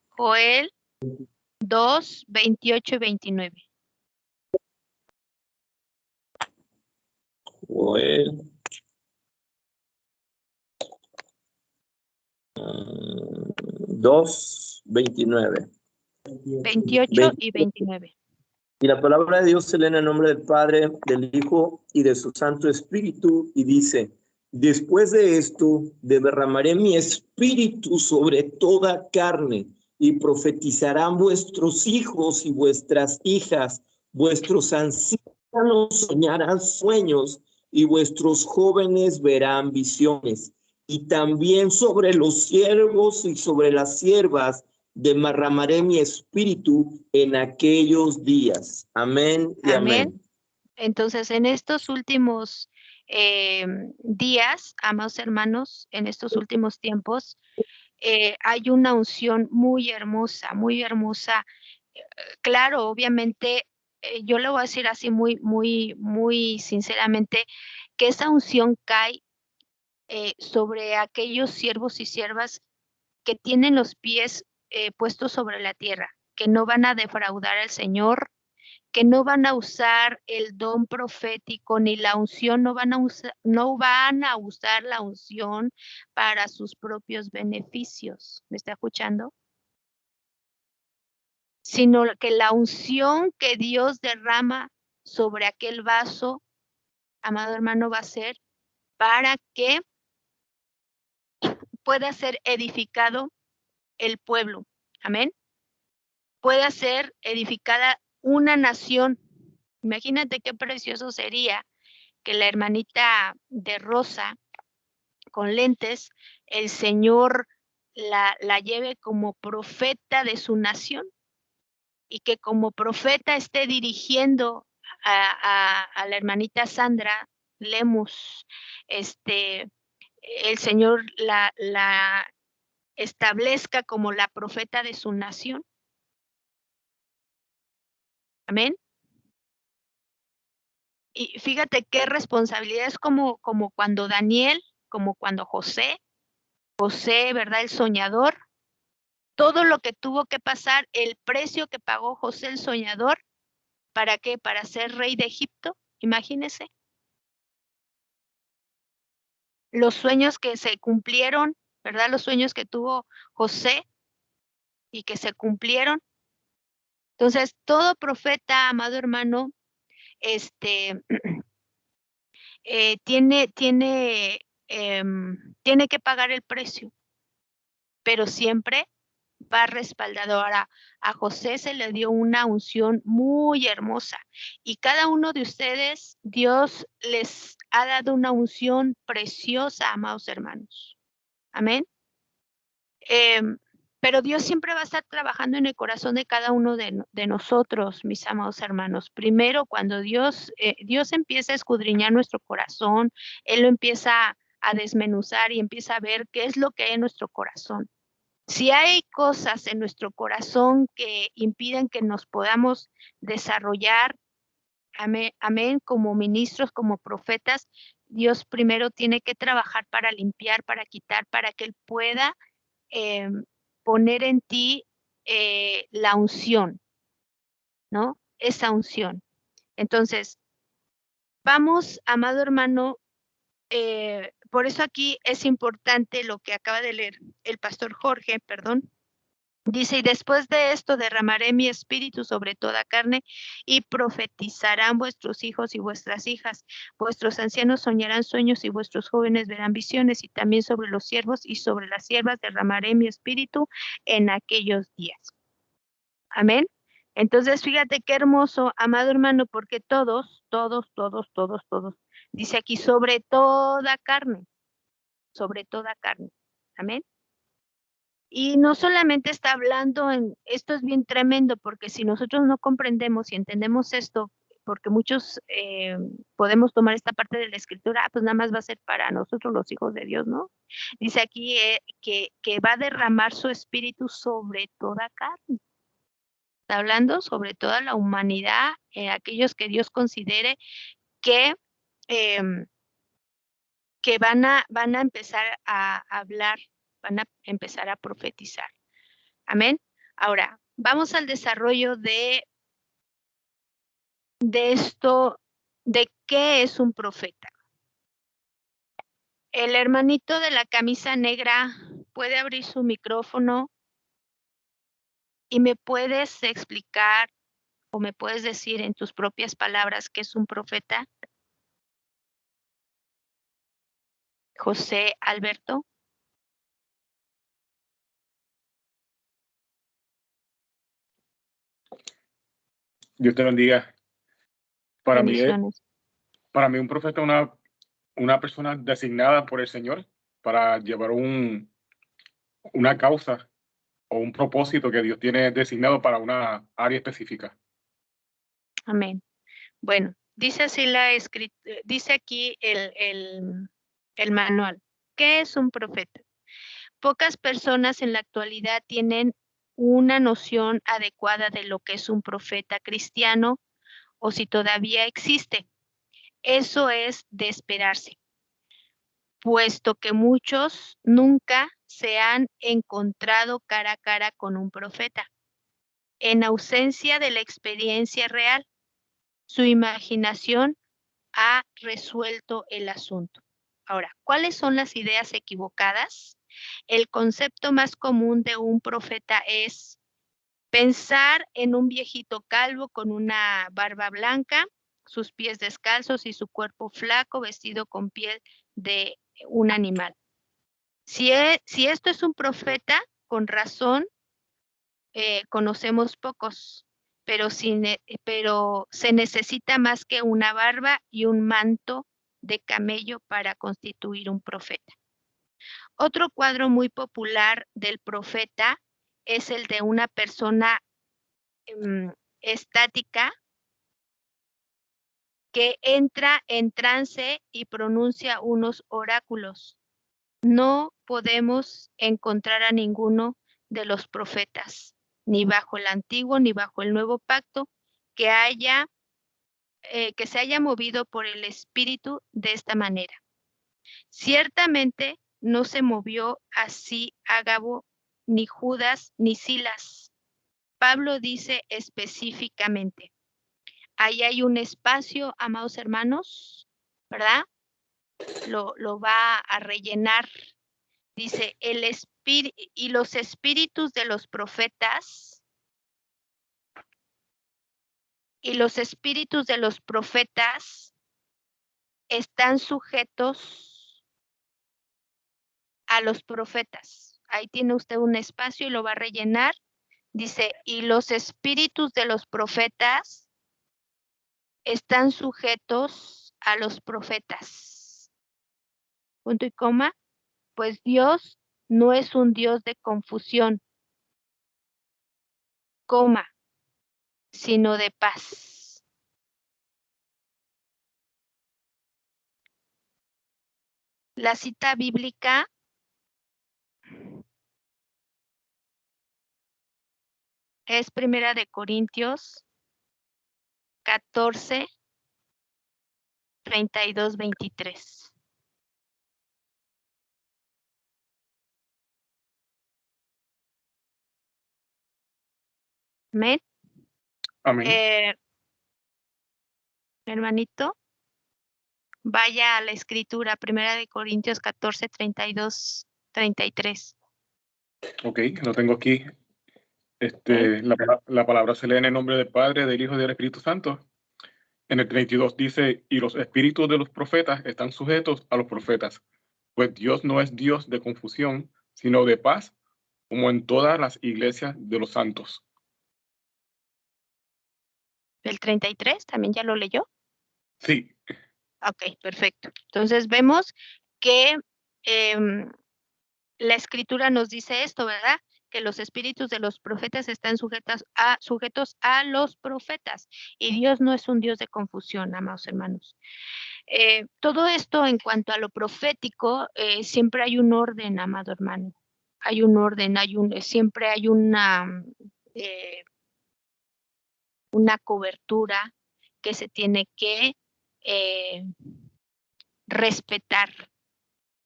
Joel 2, 28 y 29. Joel 2, 29. 28 y 29. Y la palabra de Dios se lee en el nombre del Padre, del Hijo y de su Santo Espíritu, y dice, después de esto derramaré mi espíritu sobre toda carne, y profetizarán vuestros hijos y vuestras hijas, vuestros ancianos soñarán sueños, y vuestros jóvenes verán visiones. Y también sobre los siervos y sobre las siervas derramaré mi espíritu en aquellos días. Amén y amén. Entonces, en estos últimos días, amados hermanos, en estos últimos tiempos, hay una unción muy hermosa, muy hermosa. Claro, obviamente, yo le voy a decir así muy sinceramente, que esa unción cae sobre aquellos siervos y siervas que tienen los pies puestos sobre la tierra, que no van a defraudar al Señor, que no van a usar el don profético ni la unción, no van a usar la unción para sus propios beneficios. ¿Me está escuchando? Sino que la unción que Dios derrama sobre aquel vaso, amado hermano, va a ser para que pueda ser edificado el pueblo. Amén. Pueda ser edificada una nación. Imagínate qué precioso sería que la hermanita de rosa con lentes, el Señor la lleve como profeta de su nación y que como profeta esté dirigiendo a la hermanita Sandra Lemus, el Señor la establezca como la profeta de su nación. Amén. Y fíjate qué responsabilidad es como cuando Daniel, como cuando José, José, ¿verdad? El soñador, todo lo que tuvo que pasar, el precio que pagó José el soñador, ¿para qué? Para ser rey de Egipto, imagínense. Los sueños que se cumplieron, ¿verdad? Los sueños que tuvo José y que se cumplieron. Entonces, todo profeta, amado hermano, tiene que pagar el precio, pero siempre va respaldado. Ahora, a José se le dio una unción muy hermosa y cada uno de ustedes, Dios les ha dado una unción preciosa, amados hermanos. Amén. Pero Dios siempre va a estar trabajando en el corazón de cada uno de nosotros, mis amados hermanos. Primero, cuando Dios empieza a escudriñar nuestro corazón, Él lo empieza a desmenuzar y empieza a ver qué es lo que hay en nuestro corazón. Si hay cosas en nuestro corazón que impiden que nos podamos desarrollar, amén, como ministros, como profetas, Dios primero tiene que trabajar para limpiar, para quitar, para que Él pueda poner en ti la unción, ¿no? Esa unción. Entonces, vamos, amado hermano, por eso aquí es importante lo que acaba de leer el pastor Jorge, perdón. Dice, y después de esto derramaré mi espíritu sobre toda carne y profetizarán vuestros hijos y vuestras hijas. Vuestros ancianos soñarán sueños y vuestros jóvenes verán visiones, y también sobre los siervos y sobre las siervas derramaré mi espíritu en aquellos días. Amén. Entonces, fíjate qué hermoso, amado hermano, porque todos, dice aquí, sobre toda carne. Amén. Y no solamente está hablando esto es bien tremendo, porque si nosotros no comprendemos y entendemos esto, porque muchos podemos tomar esta parte de la escritura, pues nada más va a ser para nosotros los hijos de Dios, ¿no? Dice aquí que va a derramar su espíritu sobre toda carne. Está hablando sobre toda la humanidad, aquellos que Dios considere que van a empezar a hablar, van a empezar a profetizar. Amén. Ahora, vamos al desarrollo de esto, de qué es un profeta. El hermanito de la camisa negra puede abrir su micrófono y me puedes explicar o me puedes decir en tus propias palabras qué es un profeta. José Alberto. Dios te bendiga. Para mí un profeta es una persona designada por el Señor para llevar una causa o un propósito que Dios tiene designado para una área específica. Amén. Bueno, dice así dice aquí el manual. ¿Qué es un profeta? Pocas personas en la actualidad tienen una noción adecuada de lo que es un profeta cristiano o si todavía existe. Eso es de esperarse, puesto que muchos nunca se han encontrado cara a cara con un profeta. En ausencia de la experiencia real, su imaginación ha resuelto el asunto. Ahora, ¿cuáles son las ideas equivocadas? El concepto más común de un profeta es pensar en un viejito calvo con una barba blanca, sus pies descalzos y su cuerpo flaco vestido con piel de un animal. Si esto es un profeta, con razón, conocemos pocos, pero se necesita más que una barba y un manto de camello para constituir un profeta. Otro cuadro muy popular del profeta es el de una persona estática que entra en trance y pronuncia unos oráculos. No podemos encontrar a ninguno de los profetas, ni bajo el antiguo ni bajo el nuevo pacto, que se haya movido por el Espíritu de esta manera. Ciertamente no se movió así Ágabo, ni Judas, ni Silas. Pablo dice específicamente, ahí hay un espacio, amados hermanos, ¿verdad? Lo va a rellenar. Dice, y los espíritus de los profetas, están sujetos a los profetas. Ahí tiene usted un espacio y lo va a rellenar. Dice, y los espíritus de los profetas están sujetos a los profetas. Punto y coma. Pues Dios no es un Dios de confusión, coma, sino de paz. La cita bíblica es 1 Corintios 14, 32, 23. Amén. Amén. Hermanito, vaya a la escritura, 1 Corintios 14, 32, 33. Ok, lo tengo aquí. La palabra se lee en el nombre del Padre, del Hijo y del Espíritu Santo. En el 32 dice, y los espíritus de los profetas están sujetos a los profetas, pues Dios no es Dios de confusión, sino de paz, como en todas las iglesias de los santos. ¿El 33 también ya lo leyó? Sí. Ok, perfecto. Entonces vemos que la escritura nos dice esto, ¿verdad? Que los espíritus de los profetas están sujetos a los profetas. Y Dios no es un Dios de confusión, amados hermanos. Todo esto en cuanto a lo profético, siempre hay un orden, amado hermano. Hay un orden, siempre hay una cobertura que se tiene que respetar.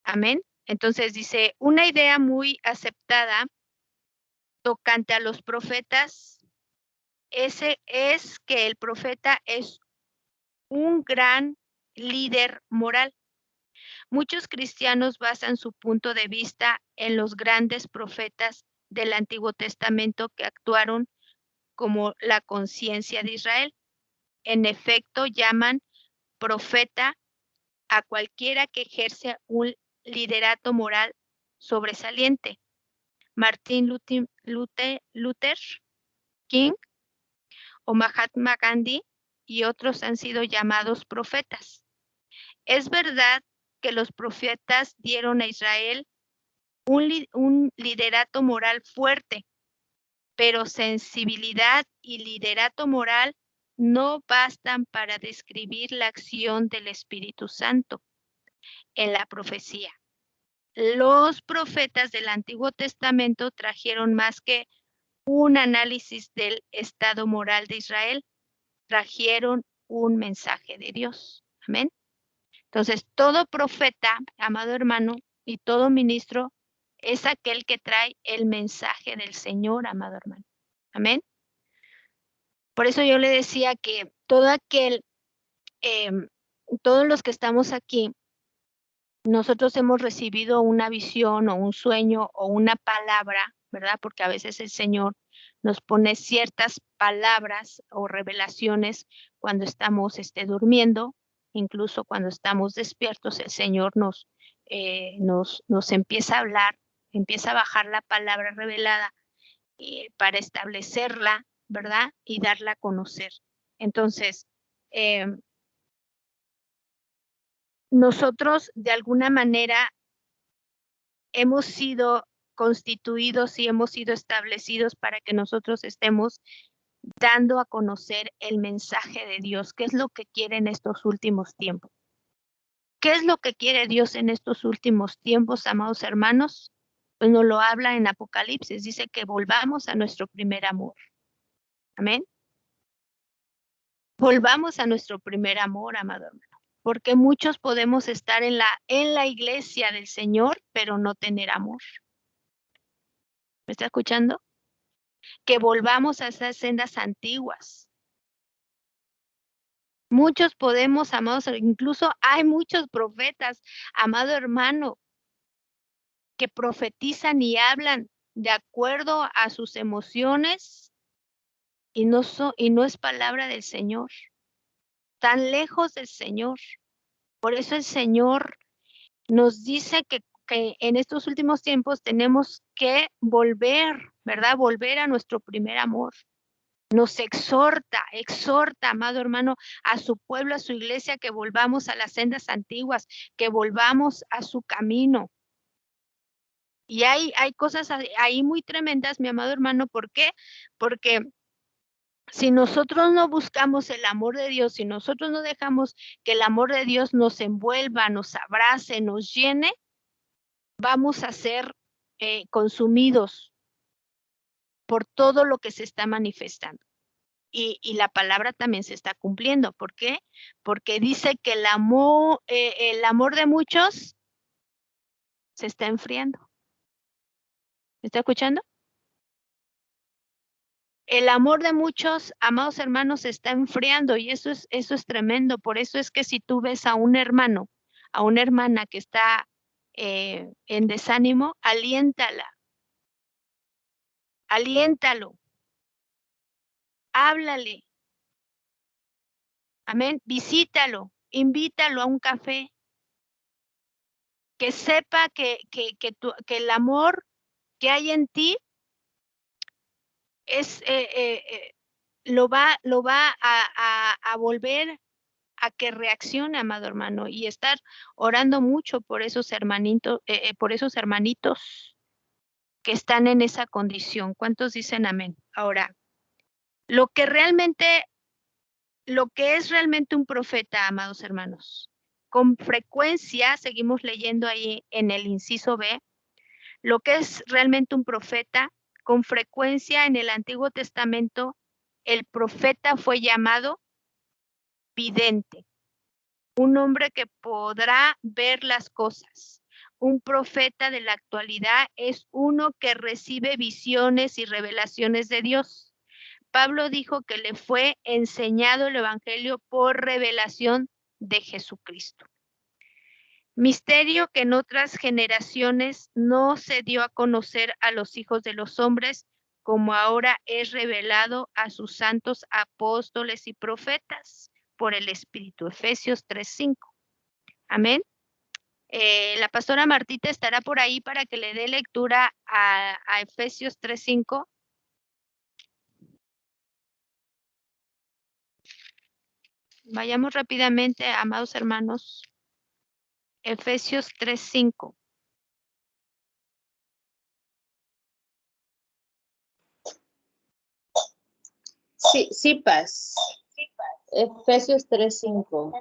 Amén. Entonces dice, una idea muy aceptada tocante a los profetas es que el profeta es un gran líder moral. Muchos cristianos basan su punto de vista en los grandes profetas del Antiguo Testamento que actuaron como la conciencia de Israel. En efecto, llaman profeta a cualquiera que ejerce un liderato moral sobresaliente. Martin Luther King o Mahatma Gandhi y otros han sido llamados profetas. Es verdad que los profetas dieron a Israel un liderato moral fuerte, pero sensibilidad y liderato moral no bastan para describir la acción del Espíritu Santo en la profecía. Los profetas del Antiguo Testamento trajeron más que un análisis del estado moral de Israel, trajeron un mensaje de Dios. Amén. Entonces, todo profeta, amado hermano, y todo ministro es aquel que trae el mensaje del Señor, amado hermano. Amén. Por eso yo le decía que todos los que estamos aquí, nosotros hemos recibido una visión o un sueño o una palabra, ¿verdad? Porque a veces el Señor nos pone ciertas palabras o revelaciones cuando estamos durmiendo, incluso cuando estamos despiertos, el Señor nos empieza a hablar, empieza a bajar la palabra revelada para establecerla, ¿verdad? Y darla a conocer. Entonces, nosotros de alguna manera hemos sido constituidos y hemos sido establecidos para que nosotros estemos dando a conocer el mensaje de Dios. ¿Qué es lo que quiere en estos últimos tiempos? ¿Qué es lo que quiere Dios en estos últimos tiempos, amados hermanos? Pues nos lo habla en Apocalipsis. Dice que volvamos a nuestro primer amor. Amén. Volvamos a nuestro primer amor, amado hermano. Porque muchos podemos estar en la iglesia del Señor, pero no tener amor. ¿Me está escuchando? Que volvamos a esas sendas antiguas. Muchos podemos, amados, incluso hay muchos profetas, amado hermano, que profetizan y hablan de acuerdo a sus emociones y no es palabra del Señor. Tan lejos del Señor. Por eso el Señor nos dice que en estos últimos tiempos tenemos que volver, ¿verdad? Volver a nuestro primer amor. Nos exhorta, amado hermano, a su pueblo, a su iglesia, que volvamos a las sendas antiguas, que volvamos a su camino. Y hay cosas ahí muy tremendas, mi amado hermano. ¿Por qué? Porque si nosotros no buscamos el amor de Dios, si nosotros no dejamos que el amor de Dios nos envuelva, nos abrace, nos llene, vamos a ser consumidos por todo lo que se está manifestando. Y la palabra también se está cumpliendo. ¿Por qué? Porque dice que el amor de muchos se está enfriando. ¿Me está escuchando? El amor de muchos, amados hermanos, se está enfriando y eso es tremendo. Por eso es que si tú ves a un hermano, a una hermana que está en desánimo, aliéntala. Aliéntalo. Háblale. Amén. Visítalo. Invítalo a un café. Que sepa que el amor que hay en ti es lo va a volver a que reaccione, amado hermano, y estar orando mucho por esos hermanitos que están en esa condición. ¿Cuántos dicen amén? Ahora, lo que es realmente un profeta, amados hermanos, con frecuencia, seguimos leyendo ahí en el inciso B, lo que es realmente un profeta, con frecuencia en el Antiguo Testamento, el profeta fue llamado vidente, un hombre que podrá ver las cosas. Un profeta de la actualidad es uno que recibe visiones y revelaciones de Dios. Pablo dijo que le fue enseñado el evangelio por revelación de Jesucristo. Misterio que en otras generaciones no se dio a conocer a los hijos de los hombres, como ahora es revelado a sus santos apóstoles y profetas por el Espíritu. Efesios 3:5. Amén. La pastora Martita estará por ahí para que le dé lectura a Efesios 3:5. Vayamos rápidamente, amados hermanos. Efesios 3:5. Sí, Paz. Efesios 3:5.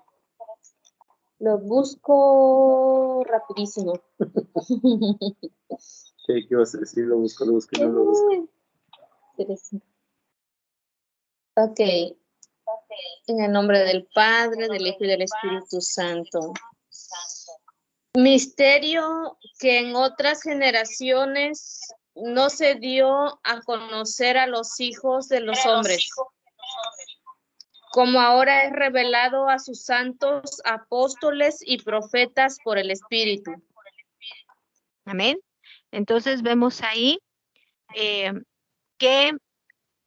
Lo busco rapidísimo. ¿Qué ibas a decir? Lo busco, no lo busco. 3:5. Ok. En el nombre del Padre, del Hijo y del Espíritu Santo. Misterio que en otras generaciones no se dio a conocer a los hijos de los hombres, como ahora es revelado a sus santos apóstoles y profetas por el Espíritu. Amén. Entonces vemos ahí que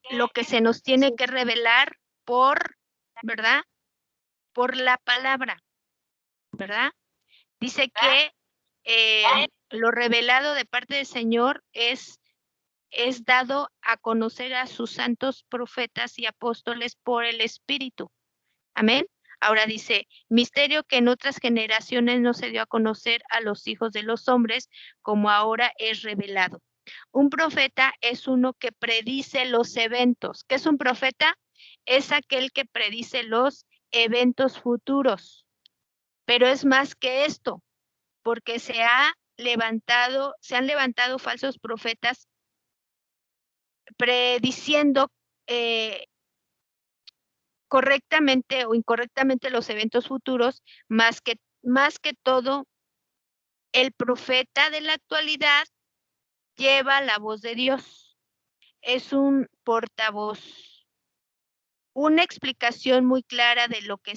lo que se nos tiene que revelar ¿verdad? Por la palabra, ¿verdad? Dice que lo revelado de parte del Señor es dado a conocer a sus santos profetas y apóstoles por el Espíritu. Amén. Ahora dice, misterio que en otras generaciones no se dio a conocer a los hijos de los hombres, como ahora es revelado. Un profeta es uno que predice los eventos. ¿Qué es un profeta? Es aquel que predice los eventos futuros. Pero es más que esto, porque se han levantado falsos profetas prediciendo correctamente o incorrectamente los eventos futuros, más que todo, el profeta de la actualidad lleva la voz de Dios. Es un portavoz. Una explicación muy clara de lo que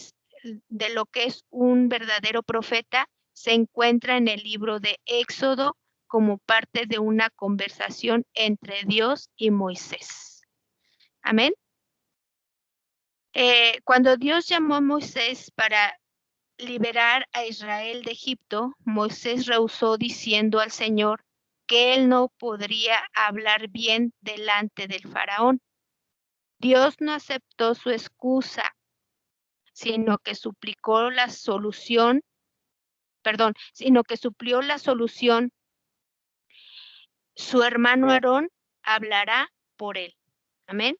es un verdadero profeta se encuentra en el libro de Éxodo como parte de una conversación entre Dios y Moisés. Amén. Cuando Dios llamó a Moisés para liberar a Israel de Egipto, Moisés rehusó diciendo al Señor que él no podría hablar bien delante del faraón. Dios no aceptó su excusa, sino que suplió la solución. Su hermano Aarón hablará por él. Amén.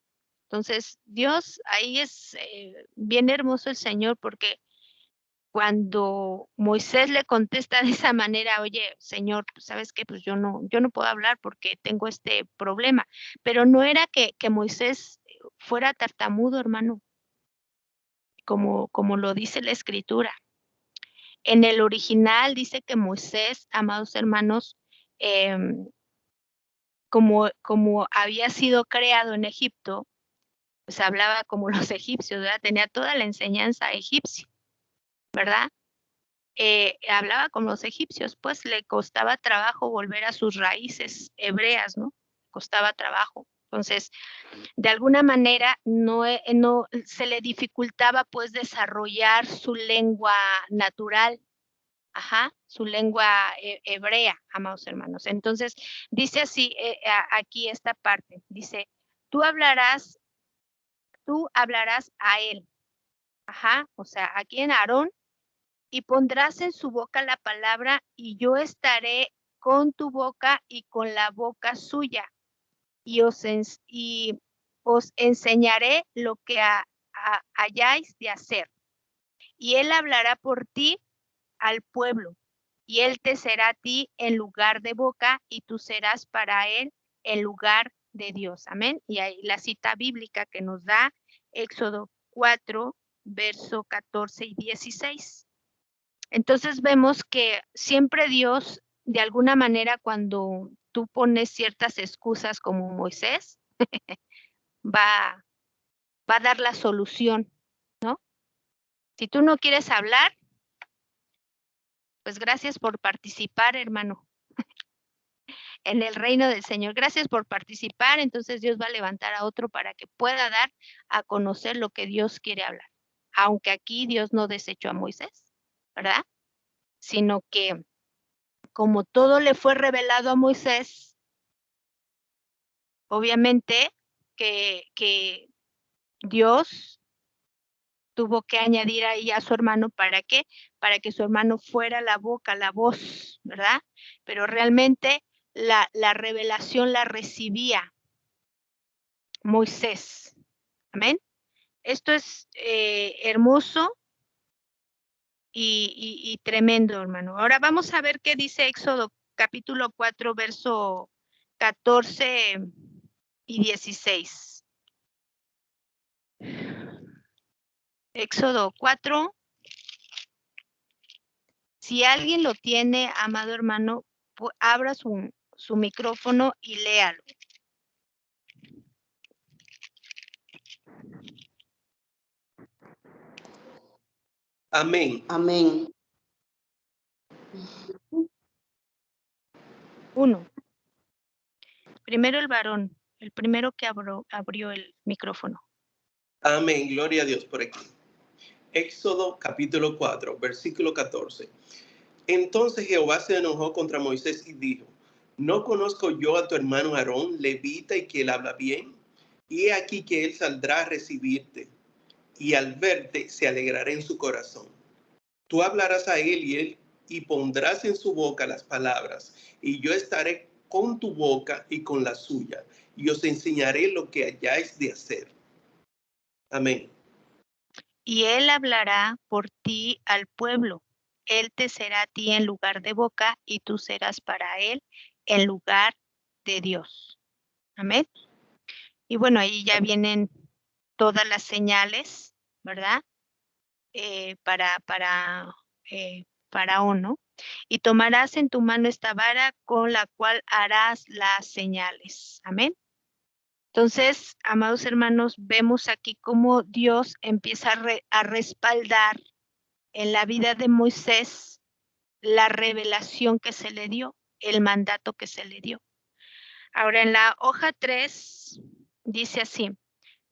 Entonces, Dios, ahí es bien hermoso el Señor, porque cuando Moisés le contesta de esa manera, oye, Señor, ¿sabes qué? Pues yo no puedo hablar porque tengo este problema. Pero no era que Moisés fuera tartamudo, hermano, como lo dice la Escritura. En el original dice que Moisés, amados hermanos, como había sido creado en Egipto, pues hablaba como los egipcios, ¿verdad? Tenía toda la enseñanza egipcia, ¿verdad? Hablaba como los egipcios, pues le costaba trabajo volver a sus raíces hebreas, ¿no? Costaba trabajo. Entonces, de alguna manera no se le dificultaba pues desarrollar su lengua natural, su lengua hebrea, amados hermanos. Entonces, dice así aquí esta parte, dice, tú hablarás a él, o sea, aquí en Aarón, y pondrás en su boca la palabra, y yo estaré con tu boca y con la boca suya, y os enseñaré lo que hayáis de hacer. Y él hablará por ti al pueblo, y él te será a ti en lugar de boca, y tú serás para él en lugar de Dios. Amén. Y ahí la cita bíblica que nos da Éxodo 4, verso 14 y 16. Entonces vemos que siempre Dios, de alguna manera, cuando tú pones ciertas excusas como Moisés, va a dar la solución, ¿no? Si tú no quieres hablar, pues gracias por participar, hermano, en el reino del Señor. Gracias por participar, entonces Dios va a levantar a otro para que pueda dar a conocer lo que Dios quiere hablar. Aunque aquí Dios no desechó a Moisés, ¿verdad? Sino que como todo le fue revelado a Moisés, obviamente que Dios tuvo que añadir ahí a su hermano, ¿para qué? Para que su hermano fuera la boca, la voz, ¿verdad? Pero realmente la revelación la recibía Moisés. Amén. Esto es hermoso y tremendo, hermano. Ahora vamos a ver qué dice Éxodo capítulo 4, verso 14 y 16. Éxodo 4. Si alguien lo tiene, amado hermano, abra su micrófono y léalo. Amén. Amén. 1. Primero el varón, el primero que abrió el micrófono. Amén, gloria a Dios por aquí. Éxodo capítulo 4, versículo 14. Entonces Jehová se enojó contra Moisés y dijo, ¿no conozco yo a tu hermano Aarón, levita, y que él habla bien? Y he aquí que él saldrá a recibirte, y al verte se alegrará en su corazón. Tú hablarás a él y pondrás en su boca las palabras, y yo estaré con tu boca y con la suya, y os enseñaré lo que hayáis de hacer. Amén. Y él hablará por ti al pueblo. Él te será a ti en lugar de boca, y tú serás para él en lugar de Dios. Amén. Y bueno, ahí ya vienen todas las señales ¿verdad? Faraón, ¿no? Y tomarás en tu mano esta vara con la cual harás las señales. Amén. Entonces, amados hermanos, vemos aquí cómo Dios empieza a respaldar en la vida de Moisés la revelación que se le dio, el mandato que se le dio. Ahora, en la hoja 3 dice así: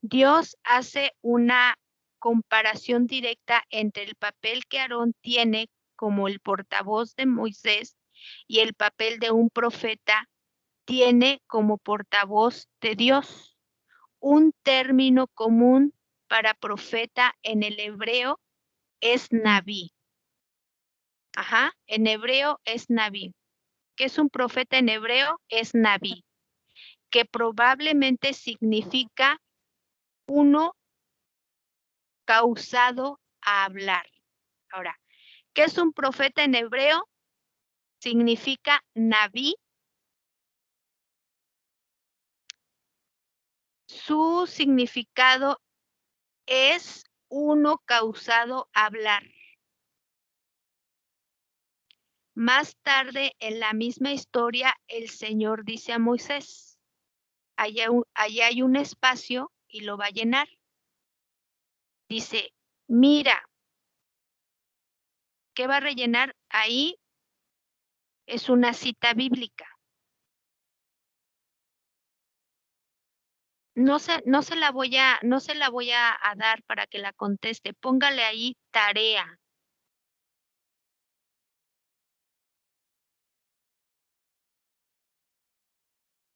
Dios hace una comparación directa entre el papel que Aarón tiene como el portavoz de Moisés y el papel de un profeta tiene como portavoz de Dios. Un término común para profeta en el hebreo es Naví. En hebreo es Naví. ¿Qué es un profeta en hebreo? Es Naví, que probablemente significa uno causado a hablar. Ahora, ¿qué es un profeta en hebreo? Significa Naví. Su significado es uno causado a hablar. Más tarde, en la misma historia, el Señor dice a Moisés: allá hay un espacio y lo va a llenar. Dice, mira, ¿qué va a rellenar ahí? Es una cita bíblica. No se la voy a dar para que la conteste. Póngale ahí tarea.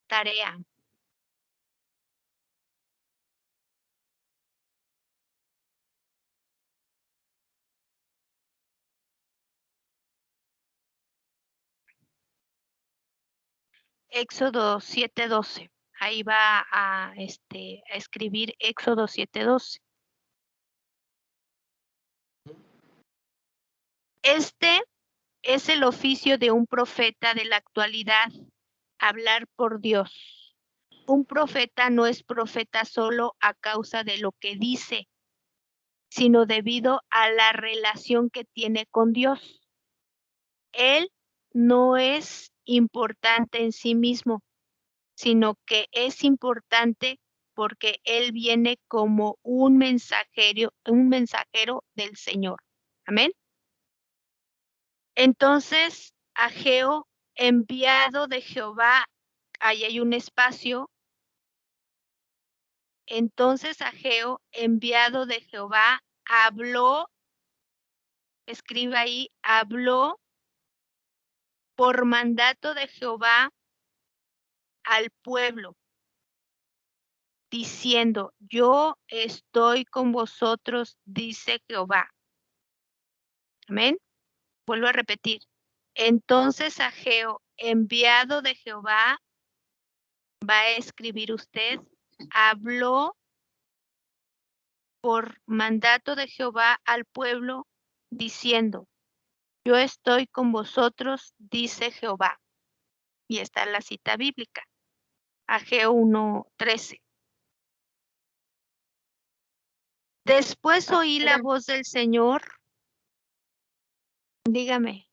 Tarea. Éxodo 7:12. Ahí va a escribir Éxodo 7:12. Este es el oficio de un profeta de la actualidad, hablar por Dios. Un profeta no es profeta solo a causa de lo que dice, sino debido a la relación que tiene con Dios. Él no es importante en sí mismo, sino que es importante porque él viene como un mensajero del Señor. Amén. Entonces, Ageo, enviado de Jehová, ahí hay un espacio. Entonces Ageo, enviado de Jehová, habló, escribe ahí, habló por mandato de Jehová al pueblo, diciendo, yo estoy con vosotros, dice Jehová. Amén. Vuelvo a repetir. Entonces Ageo, enviado de Jehová, va a escribir usted, habló por mandato de Jehová al pueblo, diciendo, yo estoy con vosotros, dice Jehová. Y está en la cita bíblica, Ageo 1:13. Después oí la voz del Señor. Dígame.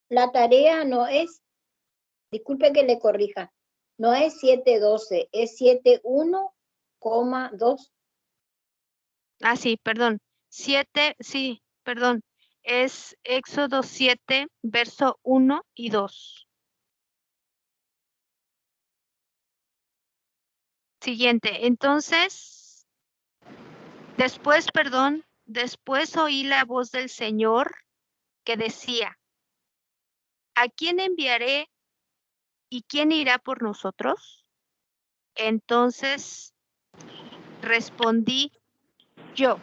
La tarea no es, disculpe que le corrija, no es 7:12, es 7:1,2. Ah, sí, perdón. 7, sí, perdón. Es Éxodo 7, verso 1 y 2. Siguiente. Entonces, después oí la voz del Señor que decía, ¿a quién enviaré y quién irá por nosotros? Entonces respondí yo,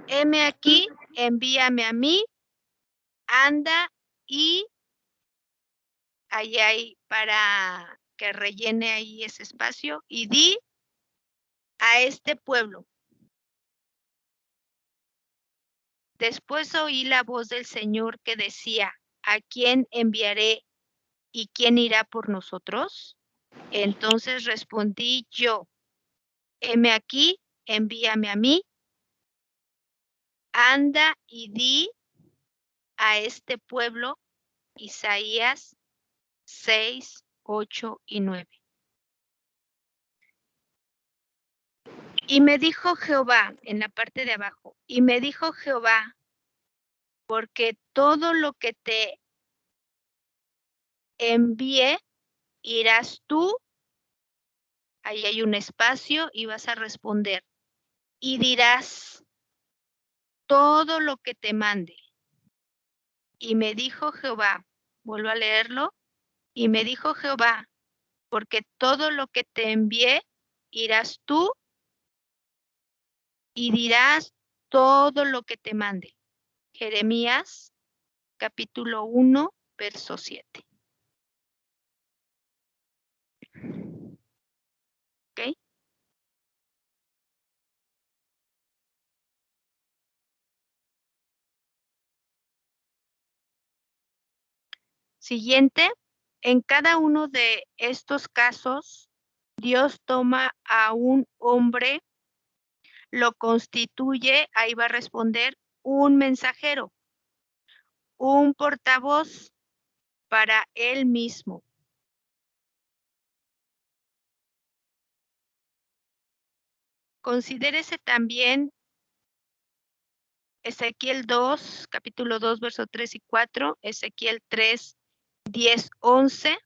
heme aquí, envíame a mí, anda y ahí hay para que rellene ahí ese espacio y di a este pueblo. Después oí la voz del Señor que decía, ¿a quién enviaré y quién irá por nosotros? Entonces respondí yo, heme aquí, envíame a mí, anda y di a este pueblo, Isaías 6, 8 y 9. Y me dijo Jehová, en la parte de abajo, y me dijo Jehová, porque todo lo que te envíe, irás tú, ahí hay un espacio y vas a responder, y dirás todo lo que te mande. Y me dijo Jehová, vuelvo a leerlo, y me dijo Jehová, porque todo lo que te envié, irás tú y dirás todo lo que te mande. Jeremías, capítulo 1, verso 7. ¿Ok? Siguiente, en cada uno de estos casos, Dios toma a un hombre, lo constituye, ahí va a responder, un mensajero, un portavoz para él mismo. Considérese también Ezequiel 2, capítulo 2, verso 3 y 4, Ezequiel 3, 10, 11,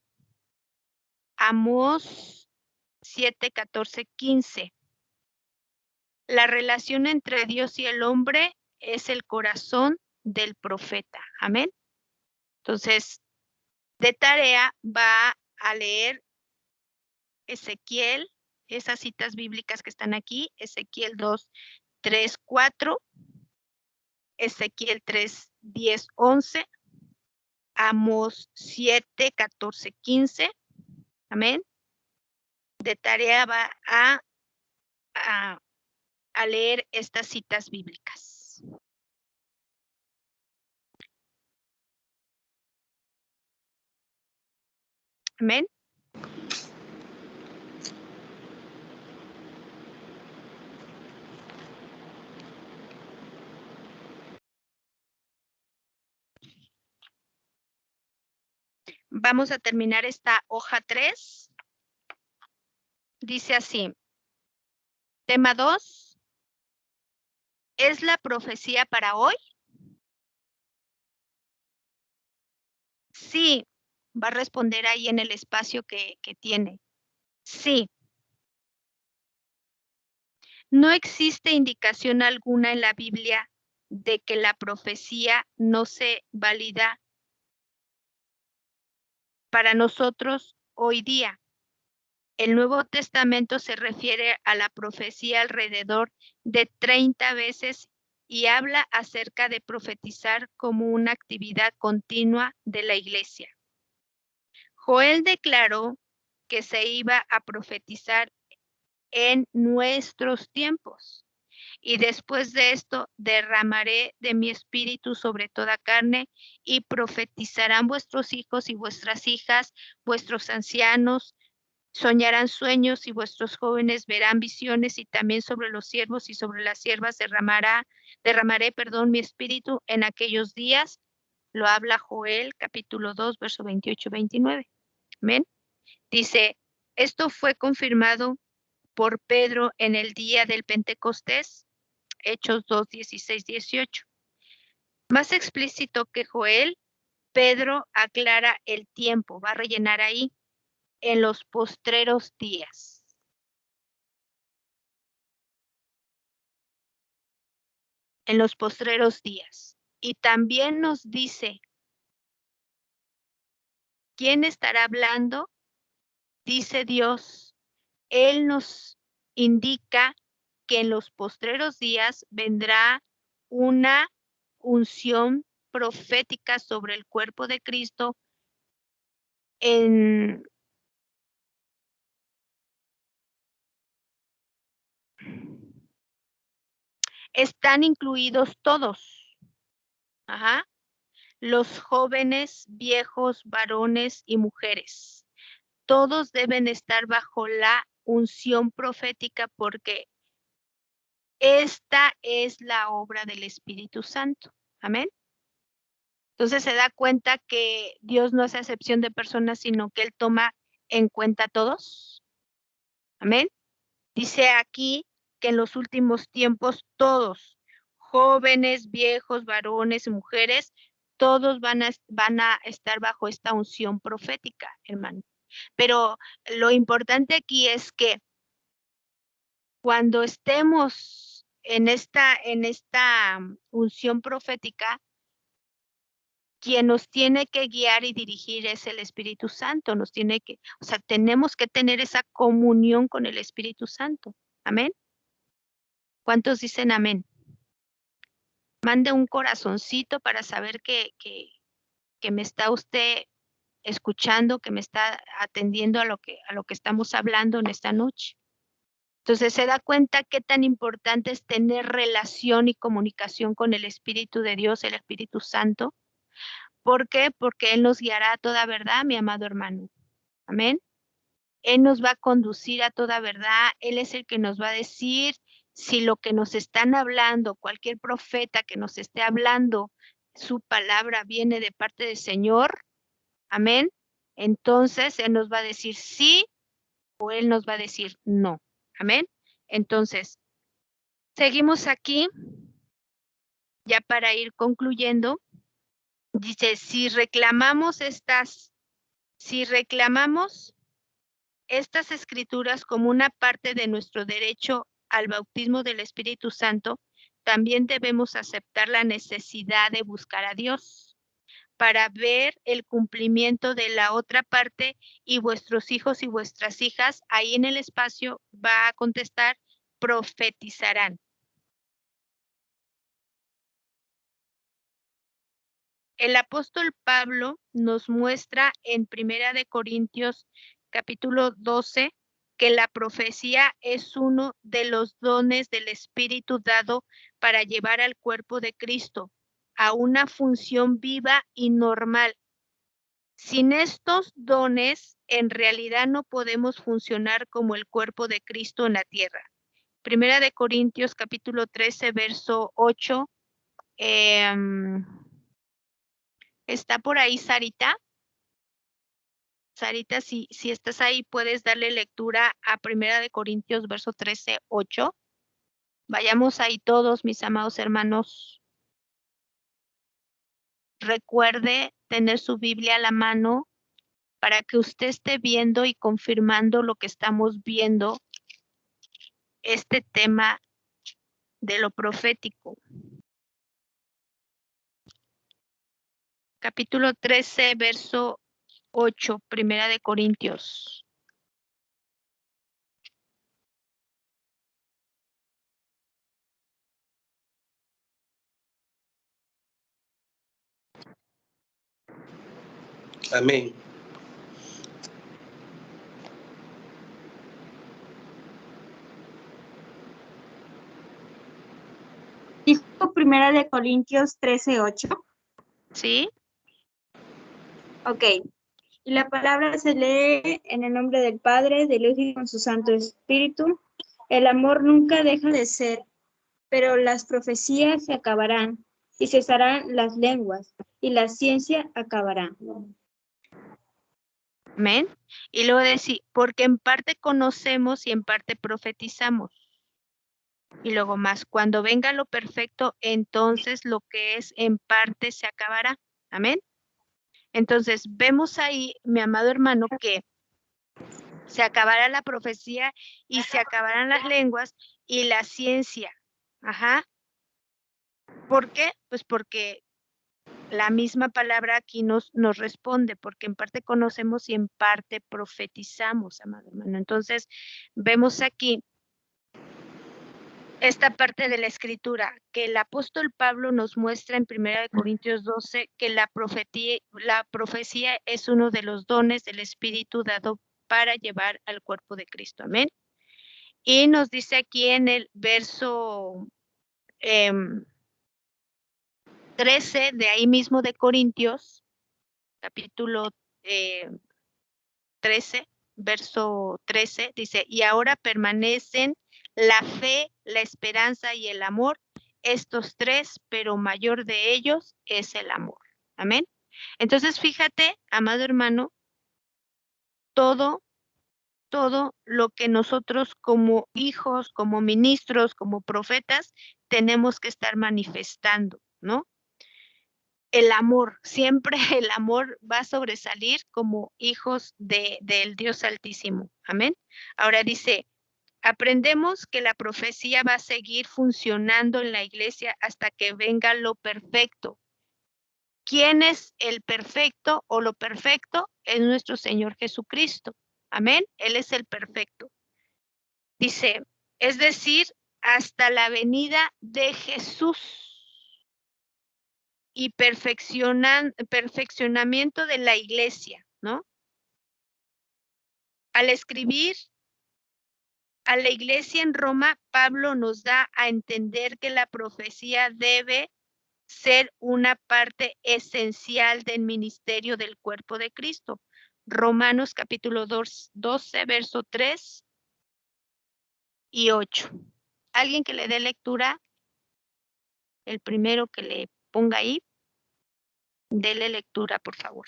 Amós 7, 14, 15. La relación entre Dios y el hombre es el corazón del profeta. Amén. Entonces, de tarea va a leer Ezequiel, esas citas bíblicas que están aquí, Ezequiel 2, 3, 4, Ezequiel 3, 10, 11, Amós 7, 14, 15. Amén. De tarea va a leer estas citas bíblicas. Amén. Vamos a terminar esta hoja 3. Dice así. Tema 2. ¿Es la profecía para hoy? Sí. Va a responder ahí en el espacio que tiene. Sí. No existe indicación alguna en la Biblia de que la profecía no se valida para nosotros hoy día. El Nuevo Testamento se refiere a la profecía alrededor de 30 veces y habla acerca de profetizar como una actividad continua de la iglesia. Joel declaró que se iba a profetizar en nuestros tiempos. Y después de esto derramaré de mi espíritu sobre toda carne y profetizarán vuestros hijos y vuestras hijas, vuestros ancianos soñarán sueños y vuestros jóvenes verán visiones y también sobre los siervos y sobre las siervas derramaré mi espíritu en aquellos días. Lo habla Joel capítulo 2, verso 28-29. Amén. Dice, esto fue confirmado por Pedro en el día del Pentecostés, Hechos 2, 16, 18. Más explícito que Joel, Pedro aclara el tiempo, va a rellenar ahí, en los postreros días. En los postreros días. Y también nos dice, ¿quién estará hablando? Dice Dios, Él nos indica que en los postreros días vendrá una unción profética sobre el cuerpo de Cristo están incluidos todos. Ajá. Los jóvenes, viejos, varones y mujeres. Todos deben estar bajo la unción profética porque esta es la obra del Espíritu Santo. Amén. Entonces se da cuenta que Dios no hace excepción de personas, sino que Él toma en cuenta a todos. Amén. Dice aquí que en los últimos tiempos todos, jóvenes, viejos, varones, mujeres, todos van a estar bajo esta unción profética, hermano. Pero lo importante aquí es que cuando estemos en esta unción profética, quien nos tiene que guiar y dirigir es el Espíritu Santo. Tenemos que tener esa comunión con el Espíritu Santo. Amén. ¿Cuántos dicen amén? Mande un corazoncito para saber que me está usted escuchando, que me está atendiendo a lo que estamos hablando en esta noche. Entonces se da cuenta qué tan importante es tener relación y comunicación con el Espíritu de Dios, el Espíritu Santo. ¿Por qué? Porque Él nos guiará a toda verdad, mi amado hermano. Amén. Él nos va a conducir a toda verdad. Él es el que nos va a decir si lo que nos están hablando, cualquier profeta que nos esté hablando, su palabra viene de parte del Señor. Amén. Entonces Él nos va a decir sí o Él nos va a decir no. Amén. Entonces, seguimos aquí, ya para ir concluyendo. Dice, si reclamamos estas escrituras como una parte de nuestro derecho al bautismo del Espíritu Santo, también debemos aceptar la necesidad de buscar a Dios para ver el cumplimiento de la otra parte, y vuestros hijos y vuestras hijas, ahí en el espacio va a contestar, profetizarán. El apóstol Pablo nos muestra en 1 Corintios capítulo 12 que la profecía es uno de los dones del Espíritu dado para llevar al cuerpo de Cristo a una función viva y normal. Sin estos dones, en realidad no podemos funcionar como el cuerpo de Cristo en la tierra. 1 Corintios capítulo 13, verso 8. ¿Está por ahí, Sarita? Sarita, si estás ahí, puedes darle lectura a 1 Corintios, verso 13, 8. Vayamos ahí todos, mis amados hermanos. Recuerde tener su Biblia a la mano para que usted esté viendo y confirmando lo que estamos viendo, este tema de lo profético. Capítulo 13, verso 8, 1 Corintios. Amén. Dijo 1 Corintios 13:8. ¿Sí? Ok. Y la palabra se lee en el nombre del Padre, del Hijo y con su Santo Espíritu. El amor nunca deja de ser, pero las profecías se acabarán, y cesarán las lenguas, y la ciencia acabará. Amén. Y luego decir, porque en parte conocemos y en parte profetizamos. Y luego más, cuando venga lo perfecto, entonces lo que es en parte se acabará. Amén. Entonces, vemos ahí, mi amado hermano, que se acabará la profecía y se acabarán las lenguas y la ciencia. Ajá. ¿Por qué? Pues porque la misma palabra aquí nos responde, porque en parte conocemos y en parte profetizamos, amado hermano. Entonces, vemos aquí esta parte de la escritura que el apóstol Pablo nos muestra en 1 Corintios 12, que la profecía es uno de los dones del Espíritu dado para llevar al cuerpo de Cristo. Amén. Y nos dice aquí en el verso 13 de ahí mismo de Corintios, capítulo 13, verso 13, dice, y ahora permanecen la fe, la esperanza y el amor, estos tres, pero mayor de ellos es el amor. Amén. Entonces, fíjate, amado hermano, todo lo que nosotros como hijos, como ministros, como profetas, tenemos que estar manifestando, ¿no? El amor, siempre el amor va a sobresalir como hijos del Dios Altísimo. Amén. Ahora dice, aprendemos que la profecía va a seguir funcionando en la iglesia hasta que venga lo perfecto. ¿Quién es el perfecto o lo perfecto? Es nuestro Señor Jesucristo. Amén. Él es el perfecto. Dice, es decir, hasta la venida de Jesús y perfeccionamiento de la iglesia, ¿no? Al escribir a la iglesia en Roma, Pablo nos da a entender que la profecía debe ser una parte esencial del ministerio del cuerpo de Cristo. Romanos capítulo 12, verso 3 y 8. ¿Alguien que le dé lectura? El primero que le ponga ahí, dele lectura, por favor.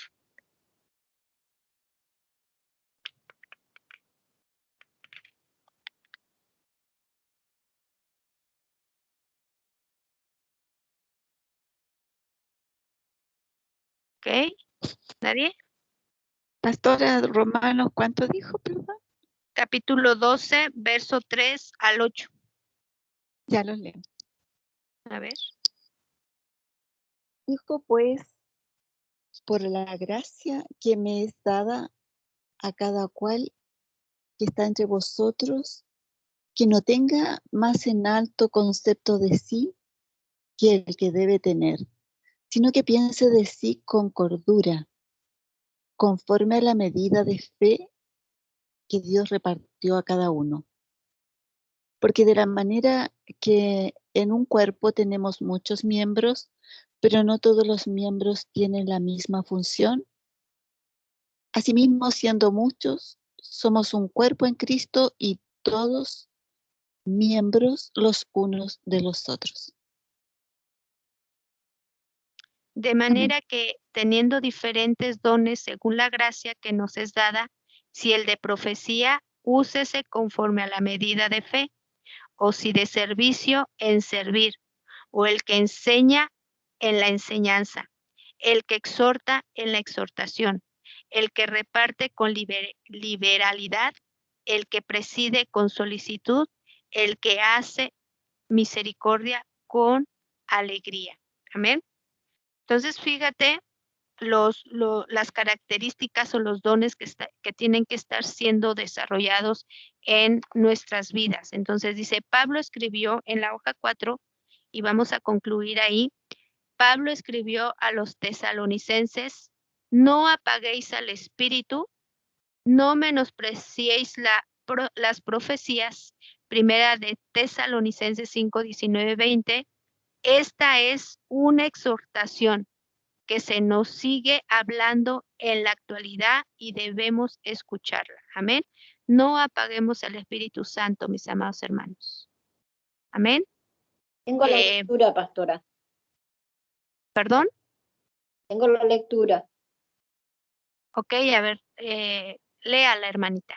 ¿Ok? ¿Nadie? Pastora, Romanos, ¿cuánto dijo, perdón? Capítulo 12, verso 3 al 8. Ya lo leo. A ver. Dijo pues, por la gracia que me es dada a cada cual que está entre vosotros, que no tenga más en alto concepto de sí que el que debe tener, sino que piense de sí con cordura, conforme a la medida de fe que Dios repartió a cada uno. Porque de la manera que en un cuerpo tenemos muchos miembros, pero no todos los miembros tienen la misma función, asimismo, siendo muchos, somos un cuerpo en Cristo y todos miembros los unos de los otros. De manera que, teniendo diferentes dones según la gracia que nos es dada, si el de profecía, úsese conforme a la medida de fe, o si de servicio, en servir, o el que enseña, en la enseñanza, el que exhorta, en la exhortación, el que reparte con liberalidad, el que preside con solicitud, el que hace misericordia con alegría. Amén. Entonces, fíjate las características o los dones que tienen que estar siendo desarrollados en nuestras vidas. Entonces, dice, Pablo escribió en la hoja 4, y vamos a concluir ahí, Pablo escribió a los tesalonicenses, no apaguéis al espíritu, no menospreciéis las profecías, primera de Tesalonicenses 5, 19, 20, esta es una exhortación que se nos sigue hablando en la actualidad y debemos escucharla. Amén. No apaguemos al Espíritu Santo, mis amados hermanos. Amén. Tengo la lectura, pastora. ¿Perdón? Tengo la lectura. Ok, a ver, lea la hermanita.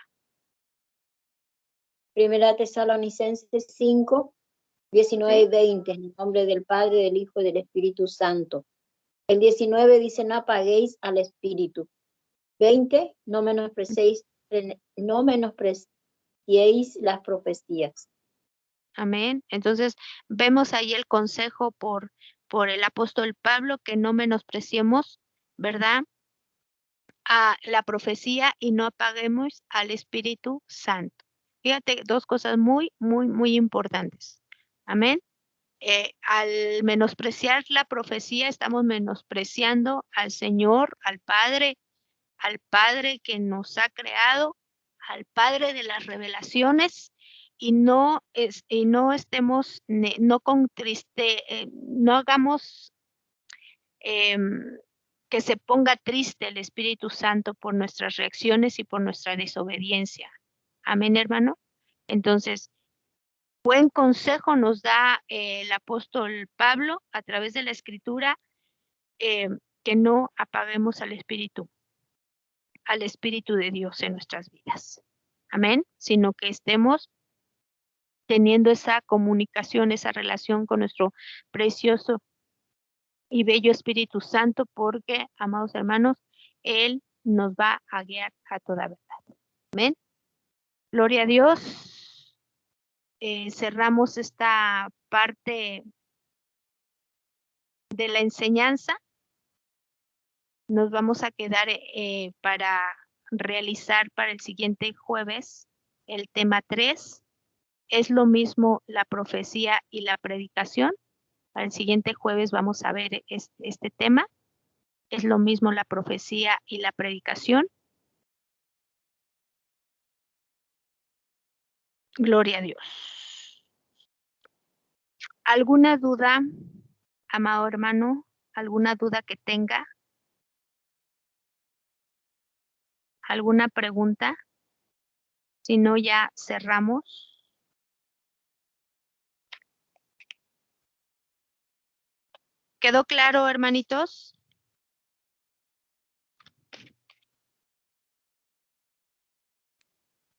Primera Tesalonicenses 5, 19 y 20, en el nombre del Padre, del Hijo y del Espíritu Santo. El 19 dice, no apaguéis al Espíritu. 20, no menospreciéis las profecías. Amén. Entonces, vemos ahí el consejo por el apóstol Pablo, que no menospreciemos, ¿verdad?, a la profecía y no apaguemos al Espíritu Santo. Fíjate, dos cosas muy, muy, muy importantes. Amén. Al menospreciar la profecía, estamos menospreciando al Señor, al Padre que nos ha creado, al Padre de las revelaciones, y no estemos, no hagamos que se ponga triste el Espíritu Santo por nuestras reacciones y por nuestra desobediencia. Amén, hermano. Entonces, buen consejo nos da el apóstol Pablo a través de la Escritura, que no apaguemos al Espíritu de Dios en nuestras vidas. Amén. Sino que estemos teniendo esa comunicación, esa relación con nuestro precioso y bello Espíritu Santo, porque, amados hermanos, Él nos va a guiar a toda verdad. Amén. Gloria a Dios. Cerramos esta parte de la enseñanza. Nos vamos a quedar para realizar para el siguiente jueves el tema 3. ¿Es lo mismo la profecía y la predicación? Para el siguiente jueves vamos a ver este tema. ¿Es lo mismo la profecía y la predicación? Gloria a Dios. ¿Alguna duda, amado hermano? ¿Alguna duda que tenga? ¿Alguna pregunta? Si no, ya cerramos. ¿Quedó claro, hermanitos?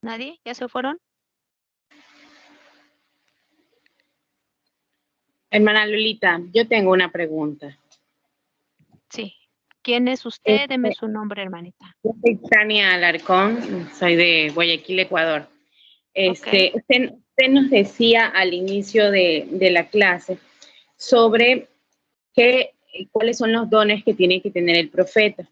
¿Nadie? ¿Ya se fueron? Hermana Lolita, yo tengo una pregunta. Sí. ¿Quién es usted? Deme su nombre, hermanita. Yo soy Tania Alarcón, soy de Guayaquil, Ecuador. Okay. Usted nos decía al inicio de la clase sobre cuáles son los dones que tiene que tener el profeta.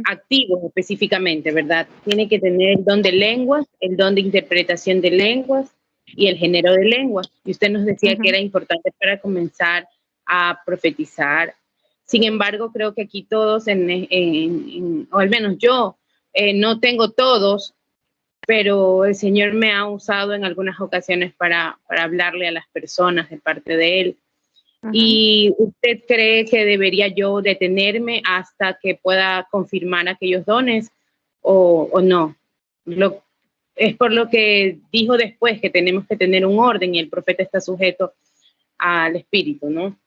Activos específicamente, ¿verdad? Tiene que tener el don de lenguas, el don de interpretación de lenguas y el género de lenguas. Y usted nos decía que era importante para comenzar a profetizar. Sin embargo, creo que aquí todos, o al menos yo, no tengo todos, pero el Señor me ha usado en algunas ocasiones para hablarle a las personas de parte de Él. ¿Y usted cree que debería yo detenerme hasta que pueda confirmar aquellos dones o no? Es por lo que dijo después que tenemos que tener un orden y el profeta está sujeto al Espíritu, ¿no?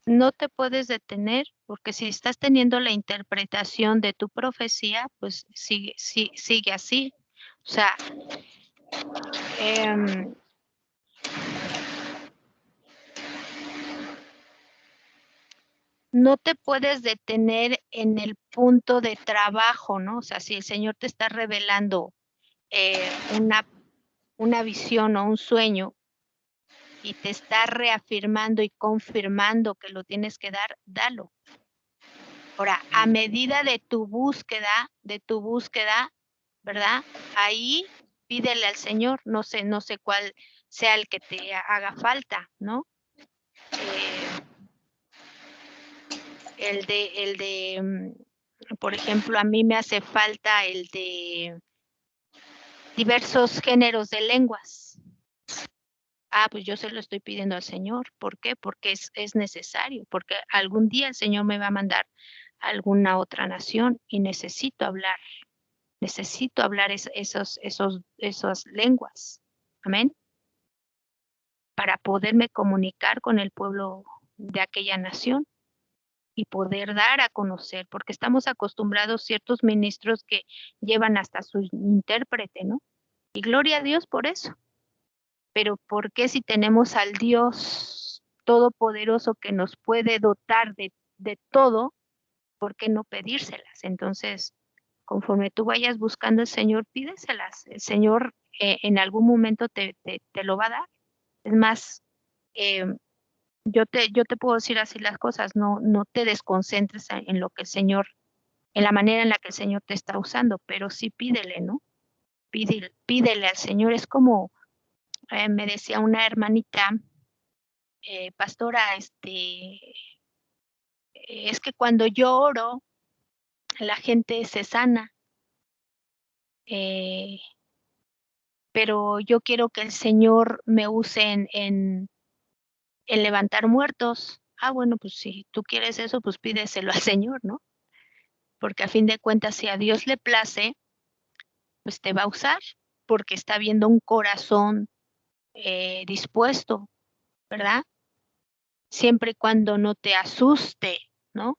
No te puedes detener porque si estás teniendo la interpretación de tu profecía, pues sigue así. O sea, no te puedes detener en el punto de trabajo, ¿no? O sea, si el Señor te está revelando una visión o un sueño y te está reafirmando y confirmando que lo tienes que dar, dalo. Ahora, a medida de tu búsqueda, ¿verdad? Ahí pídele al Señor, no sé cuál sea el que te haga falta, ¿no? Por ejemplo, a mí me hace falta el de diversos géneros de lenguas. Pues yo se lo estoy pidiendo al Señor. ¿Por qué? Porque es necesario, porque algún día el Señor me va a mandar a alguna otra nación y necesito hablar esas lenguas. Amén. Para poderme comunicar con el pueblo de aquella nación y poder dar a conocer, porque estamos acostumbrados ciertos ministros que llevan hasta su intérprete, ¿no? Y gloria a Dios por eso. Pero ¿por qué si tenemos al Dios Todopoderoso que nos puede dotar de todo, por qué no pedírselas? Entonces, conforme tú vayas buscando al Señor, pídeselas. El Señor en algún momento te lo va a dar. Es más, yo te puedo decir así las cosas, no te desconcentres en lo que el Señor, en la manera en la que el Señor te está usando, pero sí pídele, ¿no? Pídele al Señor. Es como me decía una hermanita, pastora, es que cuando yo oro, la gente se sana, pero yo quiero que el Señor me use en levantar muertos. bueno, pues si tú quieres eso, pues pídeselo al Señor, ¿no? Porque a fin de cuentas, si a Dios le place, pues te va a usar, porque está viendo un corazón dispuesto, ¿verdad? Siempre y cuando no te asuste, ¿no?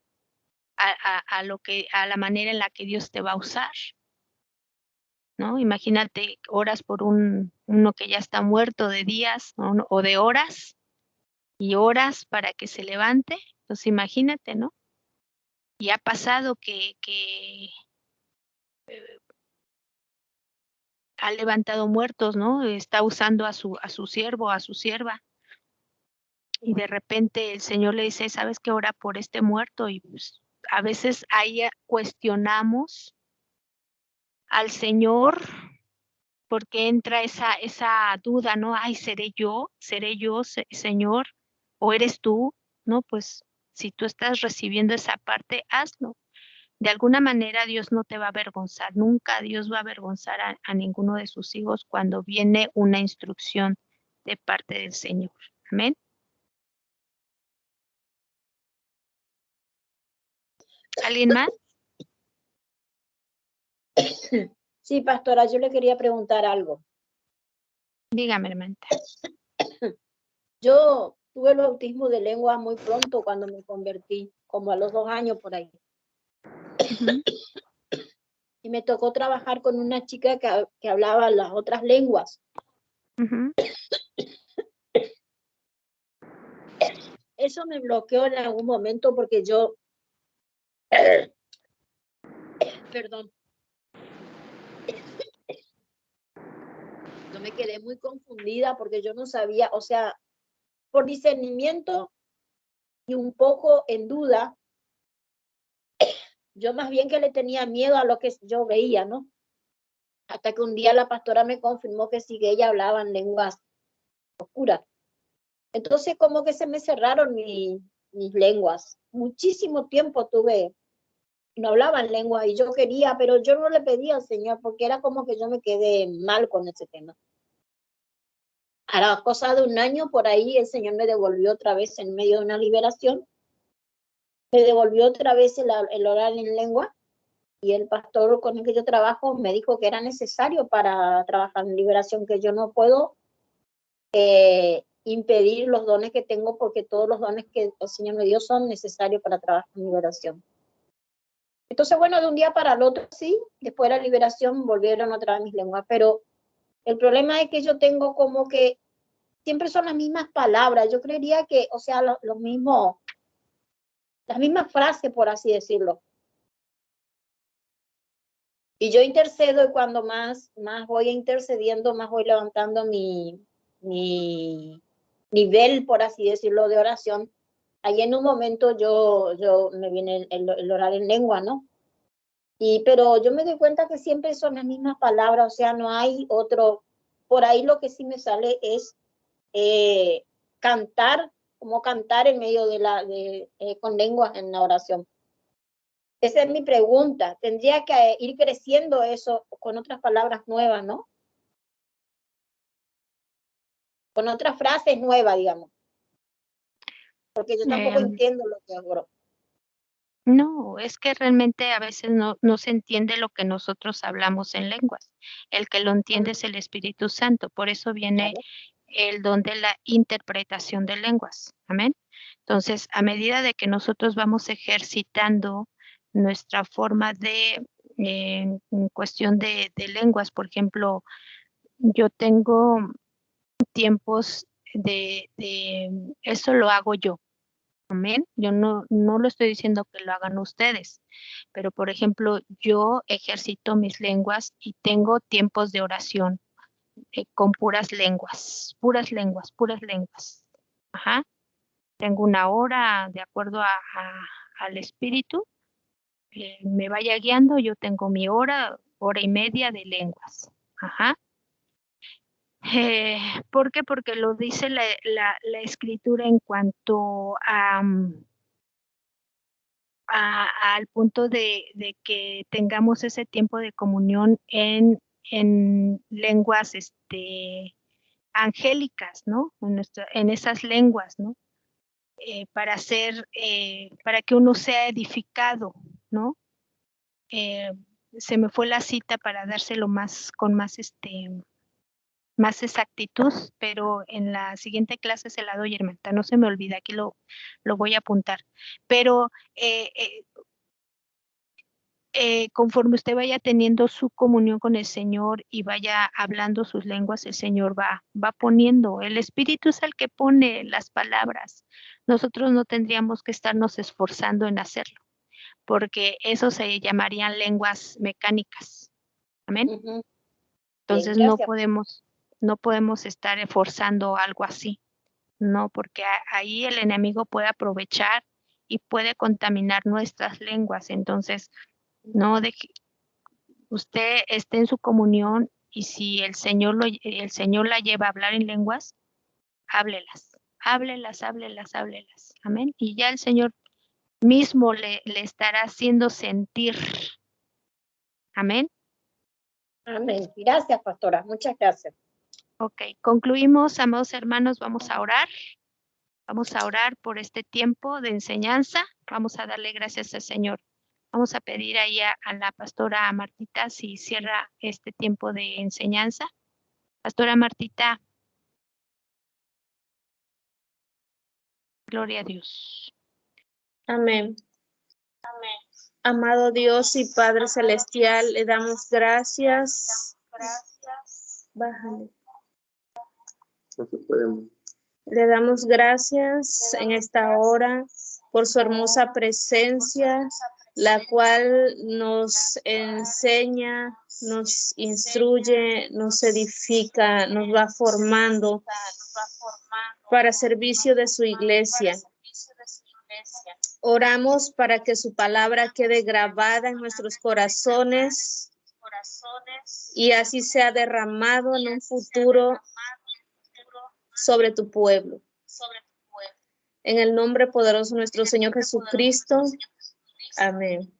A la manera en la que Dios te va a usar, ¿no? Imagínate, oras por uno que ya está muerto de días o de horas, y horas para que se levante, pues imagínate, ¿no? Y ha pasado que ha levantado muertos, ¿no? Está usando a su siervo, a su sierva, y de repente el Señor le dice, ¿sabes qué? Ora por este muerto, y pues a veces ahí cuestionamos al Señor porque entra esa duda, ¿no? Ay, ¿seré yo, Señor? ¿O eres tú? No, pues si tú estás recibiendo esa parte, hazlo. De alguna manera Dios no te va a avergonzar, nunca Dios va a avergonzar a ninguno de sus hijos cuando viene una instrucción de parte del Señor. Amén. ¿Alguien más? Sí, pastora, yo le quería preguntar algo. Dígame, hermanita. Yo tuve el bautismo de lengua muy pronto cuando me convertí, como a los 2 años por ahí. Y me tocó trabajar con una chica que hablaba las otras lenguas. Eso me bloqueó en algún momento porque yo, perdón, yo me quedé muy confundida porque yo no sabía, o sea, por discernimiento y un poco en duda, yo más bien que le tenía miedo a lo que yo veía, ¿no? Hasta que un día la pastora me confirmó que sí, que ella hablaba en lenguas oscuras. Entonces como que se me cerraron mis lenguas. Muchísimo tiempo tuve, no hablaba en lengua y yo quería, pero yo no le pedía al Señor porque era como que yo me quedé mal con ese tema. A la cosa de 1 año por ahí el Señor me devolvió otra vez en medio de una liberación. Me devolvió otra vez el orar en lengua y el pastor con el que yo trabajo me dijo que era necesario para trabajar en liberación, que yo no puedo impedir los dones que tengo porque todos los dones que el Señor me dio son necesarios para trabajar en liberación. Entonces, bueno, de un día para el otro, sí, después de la liberación volvieron otra vez mis lenguas, pero el problema es que yo tengo como que siempre son las mismas palabras, yo creería que, o sea, los mismos, las mismas frases, por así decirlo. Y yo intercedo y cuando más voy intercediendo, más voy levantando mi nivel, por así decirlo, de oración. Ahí en un momento yo me viene el orar en lengua, ¿no? Pero yo me doy cuenta que siempre son las mismas palabras, o sea, no hay otro. Por ahí lo que sí me sale es cantar, como cantar en medio con lenguas en la oración. Esa es mi pregunta. Tendría que ir creciendo eso con otras palabras nuevas, ¿no? Con otras frases nuevas, digamos. Porque yo tampoco entiendo lo que hago. No, es que realmente a veces no se entiende lo que nosotros hablamos en lenguas. El que lo entiende es el Espíritu Santo. Por eso viene el don de la interpretación de lenguas. Amén. Entonces, a medida de que nosotros vamos ejercitando nuestra forma de, en cuestión de lenguas, por ejemplo, yo tengo tiempos de eso lo hago yo. Amén. Yo no lo estoy diciendo que lo hagan ustedes, pero por ejemplo, yo ejercito mis lenguas y tengo tiempos de oración con puras lenguas, puras lenguas, puras lenguas. Ajá. Tengo una hora de acuerdo al espíritu, me vaya guiando, yo tengo mi hora y media de lenguas. Ajá. ¿Por qué? Porque lo dice la escritura en cuanto al punto de que tengamos ese tiempo de comunión en lenguas angélicas, ¿no? En esas lenguas, ¿no? para que uno sea edificado, ¿no? Se me fue la cita para dárselo con más exactitud, pero en la siguiente clase se la doy, hermana, no se me olvida, aquí lo voy a apuntar. Pero conforme usted vaya teniendo su comunión con el Señor y vaya hablando sus lenguas, el Señor va poniendo. El Espíritu es el que pone las palabras. Nosotros no tendríamos que estarnos esforzando en hacerlo, porque eso se llamarían lenguas mecánicas. Amén. Entonces no podemos estar esforzando algo así. No, porque ahí el enemigo puede aprovechar y puede contaminar nuestras lenguas. Entonces, no deje, usted esté en su comunión y si el Señor la lleva a hablar en lenguas, háblelas. Amén. Y ya el Señor mismo le estará haciendo sentir. Amén. Amén. Gracias, pastora. Muchas gracias. Ok, concluimos, amados hermanos, vamos a orar. Vamos a orar por este tiempo de enseñanza. Vamos a darle gracias al Señor. Vamos a pedir ahí a la pastora Martita si cierra este tiempo de enseñanza. Pastora Martita. Gloria a Dios. Amén. Amén. Amado Dios y Padre Celestial, le damos gracias. Bájale. Le damos gracias en esta hora por su hermosa presencia, la cual nos enseña, nos instruye, nos edifica, nos va formando para servicio de su iglesia. Oramos para que su palabra quede grabada en nuestros corazones y así sea derramado en un futuro sobre tu pueblo. En el nombre poderoso de nuestro Señor Jesucristo. Amén.